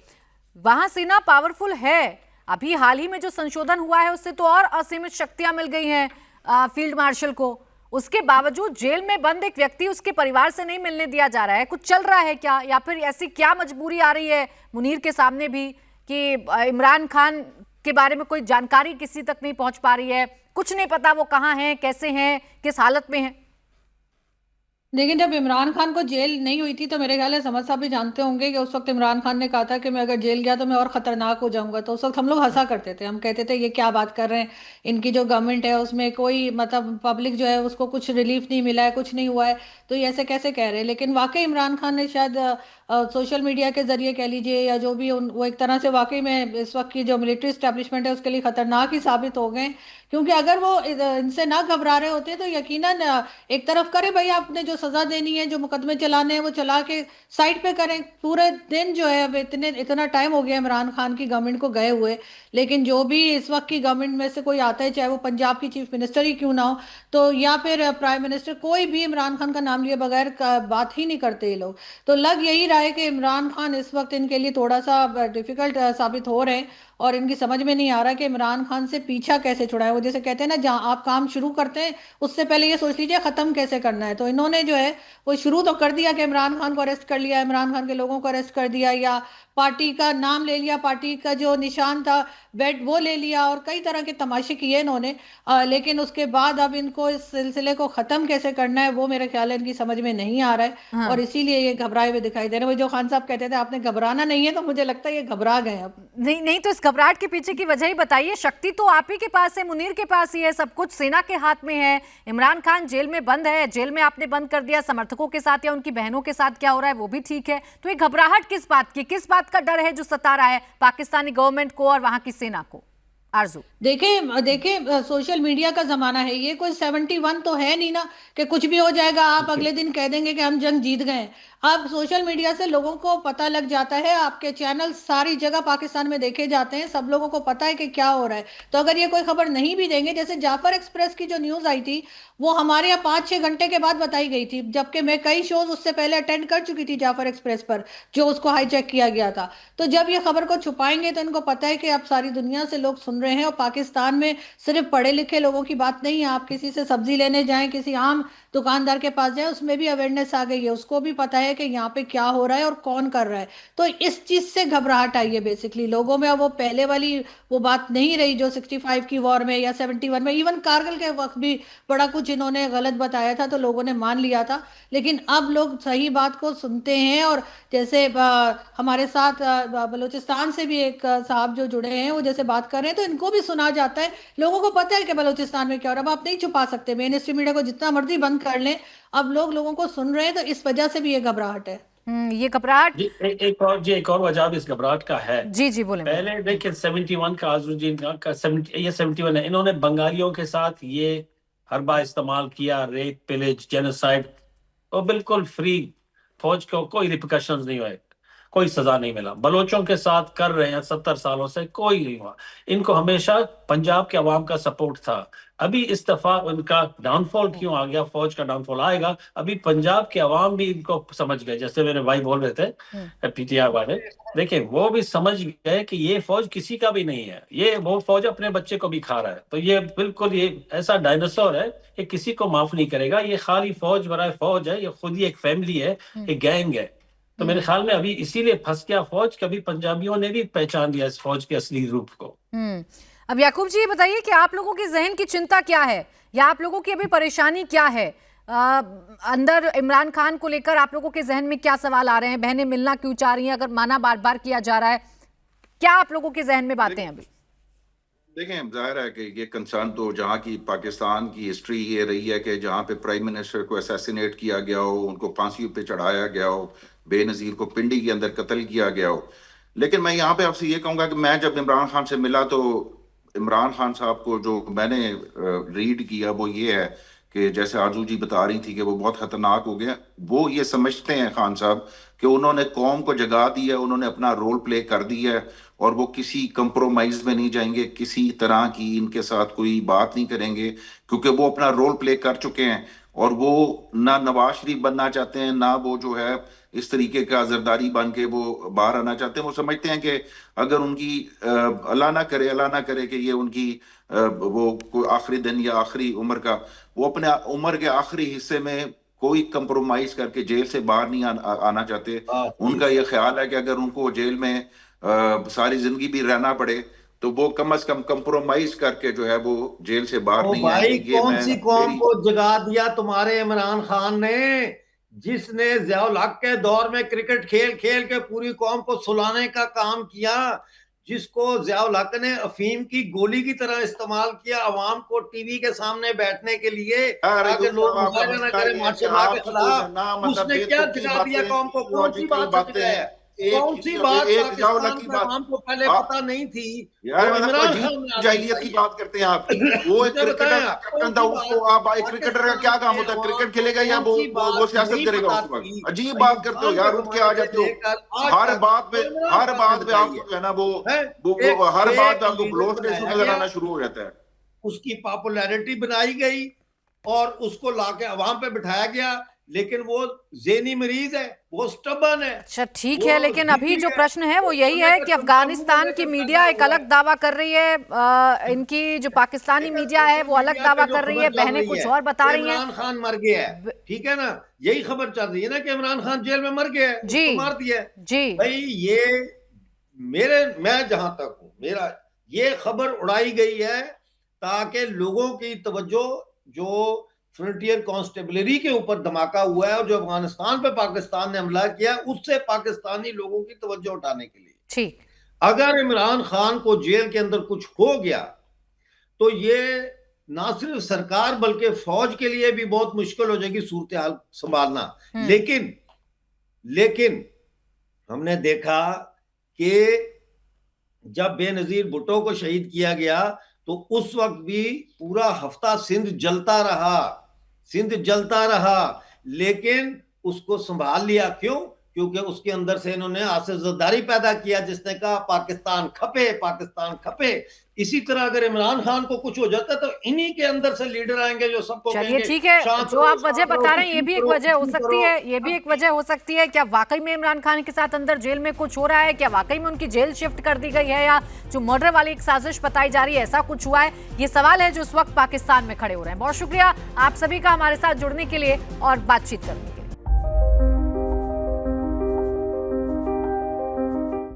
वहां सेना पावरफुल है, अभी हाल ही में जो संशोधन हुआ है उससे तो और असीमित शक्तियां मिल गई हैं फील्ड मार्शल को, उसके बावजूद जेल में बंद एक व्यक्ति, उसके परिवार से नहीं मिलने दिया जा रहा है। कुछ चल रहा है क्या, या फिर ऐसी क्या मजबूरी आ रही है मुनीर के सामने भी कि इमरान खान के बारे में कोई जानकारी किसी तक नहीं पहुंच पा रही है, कुछ नहीं पता वो कहाँ हैं, कैसे हैं, किस हालत में हैं? लेकिन जब इमरान खान को जेल नहीं हुई थी तो मेरे ख्याल है समझ साहब भी जानते होंगे कि उस वक्त इमरान खान ने कहा था कि मैं अगर जेल गया तो मैं और खतरनाक हो जाऊंगा। तो उस वक्त हम लोग हंसा करते थे, हम कहते थे ये क्या बात कर रहे हैं, इनकी जो गवर्नमेंट है उसमें कोई मतलब पब्लिक जो है उसको कुछ रिलीफ नहीं मिला है, कुछ नहीं हुआ है, तो ये ऐसे कैसे कह रहे हैं। लेकिन वाकई इमरान खान ने शायद सोशल मीडिया के जरिए कह लीजिए या जो भी वो एक तरह से वाकई में इस वक्त की जो मिलिट्री स्टैब्लिशमेंट है उसके लिए खतरनाक ही साबित हो गए। क्योंकि अगर वो इनसे ना घबरा रहे होते तो यकीनन एक तरफ करे भाई आपने जो सजा देनी है, जो मुकदमे चलाने हैं वो चला के साइड पे करें। पूरे दिन जो है अब इतना टाइम हो गया इमरान खान की गवर्नमेंट को गए हुए, लेकिन जो भी इस वक्त की गवर्नमेंट में से कोई आता है, चाहे वो पंजाब की चीफ मिनिस्टर ही क्यों ना हो, तो या फिर प्राइम मिनिस्टर, कोई भी इमरान खान का नाम लिए बगैर बात ही नहीं करते ये लोग। तो लग यही रहा है कि इमरान खान इस वक्त इनके लिए थोड़ा सा डिफिकल्ट साबित हो रहे हैं और इनकी समझ में नहीं आ रहा कि इमरान खान से पीछा कैसे छुड़ाए। वो जैसे कहते हैं ना, जहां आप काम शुरू करते हैं उससे पहले ये सोच लीजिए खत्म कैसे करना है। तो इन्होंने जो है वो शुरू तो कर दिया कि इमरान खान को अरेस्ट कर लिया, इमरान खान के लोगों को अरेस्ट कर दिया, या पार्टी का नाम ले लिया, पार्टी का जो निशान था बेड वो ले लिया, और कई तरह के तमाशे किए इन्होंने। लेकिन उसके बाद अब इनको इस सिलसिले को खत्म कैसे करना है वो मेरे ख्याल है इनकी समझ में नहीं आ रहा है। हाँ। और इसीलिए ये घबराए हुए दिखाई दे रहे हैं। वो जो खान साहब कहते थे आपने घबराना नहीं है, तो मुझे लगता है ये घबरा गए अब। नहीं नहीं, तो इस घबराहट के पीछे की वजह ही बताइए। शक्ति तो आप ही के पास है, मुनीर के पास ही है, सब कुछ सेना के हाथ में है। इमरान खान जेल में बंद है, जेल में आपने बंद कर दिया, समर्थकों के साथ या उनकी बहनों के साथ क्या हो रहा है वो भी ठीक है। तो ये घबराहट किस बात की, किस बात का डर है जो सता रहा है पाकिस्तानी गवर्नमेंट को और वहां की सेना को? आरजू देखिए सोशल मीडिया का जमाना है, ये कोई 71 तो है नहीं ना कि कुछ भी हो जाएगा आप अगले दिन कह देंगे कि हम जंग जीत गए। अब सोशल मीडिया से लोगों को पता लग जाता है, आपके चैनल सारी जगह पाकिस्तान में देखे जाते हैं, सब लोगों को पता है कि क्या हो रहा है। तो अगर ये कोई खबर नहीं भी देंगे, जैसे जाफर एक्सप्रेस की जो न्यूज़ आई थी वो हमारे यहाँ 5-6 घंटे के बाद बताई गई थी, जबकि मैं कई शोज उससे पहले अटेंड कर चुकी थी जाफर एक्सप्रेस पर, जो उसको हाईजैक किया गया था। तो जब ये खबर को छुपाएंगे तो इनको पता है कि अब सारी दुनिया से लोग सुन रहे हैं, और पाकिस्तान में सिर्फ पढ़े लिखे लोगों की बात नहीं है, आप किसी से सब्जी लेने जाएं, किसी आम दुकानदार के पास जाए, उसमें भी अवेयरनेस आ गई है, उसको भी पता है कि यहाँ पे क्या हो रहा है और कौन कर रहा है। तो इस चीज से घबराहट आई है बेसिकली लोगों में। अब वो पहले वाली वो बात नहीं रही जो 65 की वॉर में या 71 में, इवन कारगिल के वक्त भी बड़ा कुछ इन्होंने गलत बताया था तो लोगों ने मान लिया था। लेकिन अब लोग सही बात को सुनते हैं। और जैसे हमारे साथ बलूचिस्तान से भी एक साहब जो जुड़े हैं, वो जैसे बात कर रहे हैं तो इनको भी सुना जाता है। लोगों को पता है कि बलूचिस्तान में क्या हो रहा है। अब आप नहीं छुपा सकते, मेन स्ट्रीम मीडिया को जितना मर्जी बंद कर लें, अब लोगों को सुन रहे हैं, तो इस वजह से भी ये घबराहट है। ये घबराहट जी एक और वजह भी इस घबराहट का है। जी बोले। पहले देखिए 71 का आज़रुद्दीन का 71 है, इन्होंने बंगालियों के साथ ये हरबा इस्तेमाल किया, रेप, पिलेज, जेनोसाइड, और बिल्कुल फ्री, फौज को कोई रिपरकशंस नहीं हुए, कोई सजा नहीं मिला। बलोचों के साथ कर रहे हैं 70 सालों से, कोई नहीं हुआ। इनको हमेशा पंजाब के अवाम का सपोर्ट था। अभी इस दफा उनका डाउनफॉल क्यों आ गया, फौज का डाउनफॉल आएगा, अभी पंजाब के अवाम भी इनको समझ गए। जैसे मेरे भाई बोल रहे थे पीटीआई वाले, देखिए वो भी समझ गए कि ये फौज किसी का भी नहीं है, ये वो फौज अपने बच्चे को भी खा रहा है। तो ये बिल्कुल ये ऐसा डायनासोर है कि किसी को माफ नहीं करेगा। ये खाली फौज बराए फौज है, ये खुद ही एक फैमिली है, एक गैंग है। तो मेरे ख्याल में अभी इसीलिए फंस गया फौज, कभी पंजाबियों ने भी पहचान लिया इस फौज के असली रूप को। अब याकूब जी ये बताइए कि आप लोगों के जहन की चिंता क्या है, या आप लोगों की अभी परेशानी क्या है? अंदर इमरान खान को लेकर आप लोगों के जहन में क्या सवाल आ रहे हैं? बहनें मिलना क्यों चाह रही हैं अगर माना बार बार किया जा रहा है? क्या आप लोगों के जहन में बातें हैं अभी? देखें, जाहिर है कि ये कंसर्न तो जहाँ की पाकिस्तान की हिस्ट्री ये रही है कि जहाँ पे प्राइम मिनिस्टर को असैसिनेट किया गया हो, उनको फांसी पे चढ़ाया गया हो, बेनज़ीर को पिंडी के अंदर कत्ल किया गया हो। लेकिन मैं यहाँ पे आपसे ये कहूँगा कि मैं जब इमरान खान से मिला तो इमरान खान साहब को जो मैंने रीड किया वो ये है कि जैसे आजू जी बता रही थी कि वो बहुत खतरनाक हो गया। वो ये समझते हैं खान साहब कि उन्होंने कौम को जगा दिया, उन्होंने अपना रोल प्ले कर दिया है और वो किसी कंप्रोमाइज में नहीं जाएंगे, किसी तरह की इनके साथ कोई बात नहीं करेंगे, क्योंकि वो अपना रोल प्ले कर चुके हैं। और वो ना नवाज शरीफ बनना चाहते हैं, ना वो जो है इस तरीके का जरदारी बन के वो बाहर आना चाहते हैं। वो समझते हैं कि अगर उनकी अल्लाह ना करे कि ये उनकी वो कोई आखिरी दिन या आखिरी उम्र का, वो अपने उम्र के आखिरी हिस्से में कोई कंप्रोमाइज करके जेल से बाहर नहीं आना चाहते। उनका ये ख्याल है कि अगर उनको जेल में सारी जिंदगी भी रहना पड़े तो वो कम से कम कंप्रोमाइज करके जो है वो जेल से बाहर नहीं आएंगे। भाई कौन सी कौम को जगा दिया तुम्हारे इमरान खान ने, जिसने ज़ियाउल हक के दौर में क्रिकेट खेल खेल के पूरी कौम को सुलाने का काम किया, जिसको ज़ियाउल हक ने अफीम की गोली की तरह इस्तेमाल किया अवाम को टीवी के सामने बैठने के लिए ताकि लोग मुजाहरा न करें माशाल्लाह के खिलाफ। उसने क्या जगा दिया कौम को? कौन सी बात है? कौन सी बात पाकिस्तान में आवाम को पहले पता नहीं थी? यार जाहिलियत की बात करते हैं आप। वो एक क्रिकेटर कैप्टन था, उसको आप एक क्रिकेटर का क्या काम होता है? क्रिकेट खेलेगा या वो सियासत करेगा? उस वक्त अजीब बात करते हो यार, उठ के आ जाते हो हर बात पे आप जो है ना वो हर बात आपको ब्लोस्टिंग नजर आना शुरू हो जाता है। उसकी पॉपुलैरिटी बनाई गई और उसको लाके अवाम पे बिठाया गया, लेकिन वो ज़हनी मरीज है, वो स्टबर्न है। अच्छा ठीक है, लेकिन अभी जो प्रश्न है वो यही है कि अफगानिस्तान की मीडिया एक अलग दावा कर रही है, इनकी जो पाकिस्तानी मीडिया है वो अलग दावा कर रही है, बहनें कुछ और बता रही हैं। इमरान खान मर गया है, ठीक है ना, यही खबर चल रही है ना कि इमरान खान जेल में मर गया है, जी मार दिया जी। भाई ये मैं जहां तक हूं, मेरा ये खबर उड़ाई गई है ताकि लोगों की तवज्जो, जो फ्रंटियर कॉन्स्टेबलरी के ऊपर धमाका हुआ है और जो अफगानिस्तान पे पाकिस्तान ने हमला किया, उससे पाकिस्तानी लोगों की तवज्जो उठाने के लिए। ठीक, अगर इमरान खान को जेल के अंदर कुछ हो गया तो ये ना सिर्फ सरकार बल्कि फौज के लिए भी बहुत मुश्किल हो जाएगी सूरत हाल संभालना। लेकिन हमने देखा कि जब बेनजीर भुट्टो को शहीद किया गया तो उस वक्त भी पूरा हफ्ता सिंध जलता रहा, लेकिन उसको संभाल लिया। क्यों? क्योंकि उसके अंदर से इन्होंने आसिफ जरदारी पैदा किया जिसने कहा पाकिस्तान खपे, पाकिस्तान खपे। इसी तरह अगर इमरान खान को कुछ हो जाता तो इन्हीं के अंदर से लीडर आएंगे जो सबको चलिए कहेंगे, ठीक है, शांत जो रहो, आप वजह शांत बता रहो, रहे हैं ये भी एक करो, वजह हो चुप सकती करो। है, ये भी एक वजह हो सकती है। क्या वाकई में इमरान खान के साथ अंदर जेल में कुछ हो रहा है? क्या वाकई में उनकी जेल शिफ्ट कर दी गई है, या जो मर्डर वाली एक साजिश बताई जा रही है ऐसा कुछ हुआ है? ये सवाल है जो इस वक्त पाकिस्तान में खड़े हो रहे हैं। बहुत शुक्रिया आप सभी का हमारे साथ जुड़ने के लिए और बातचीत करने।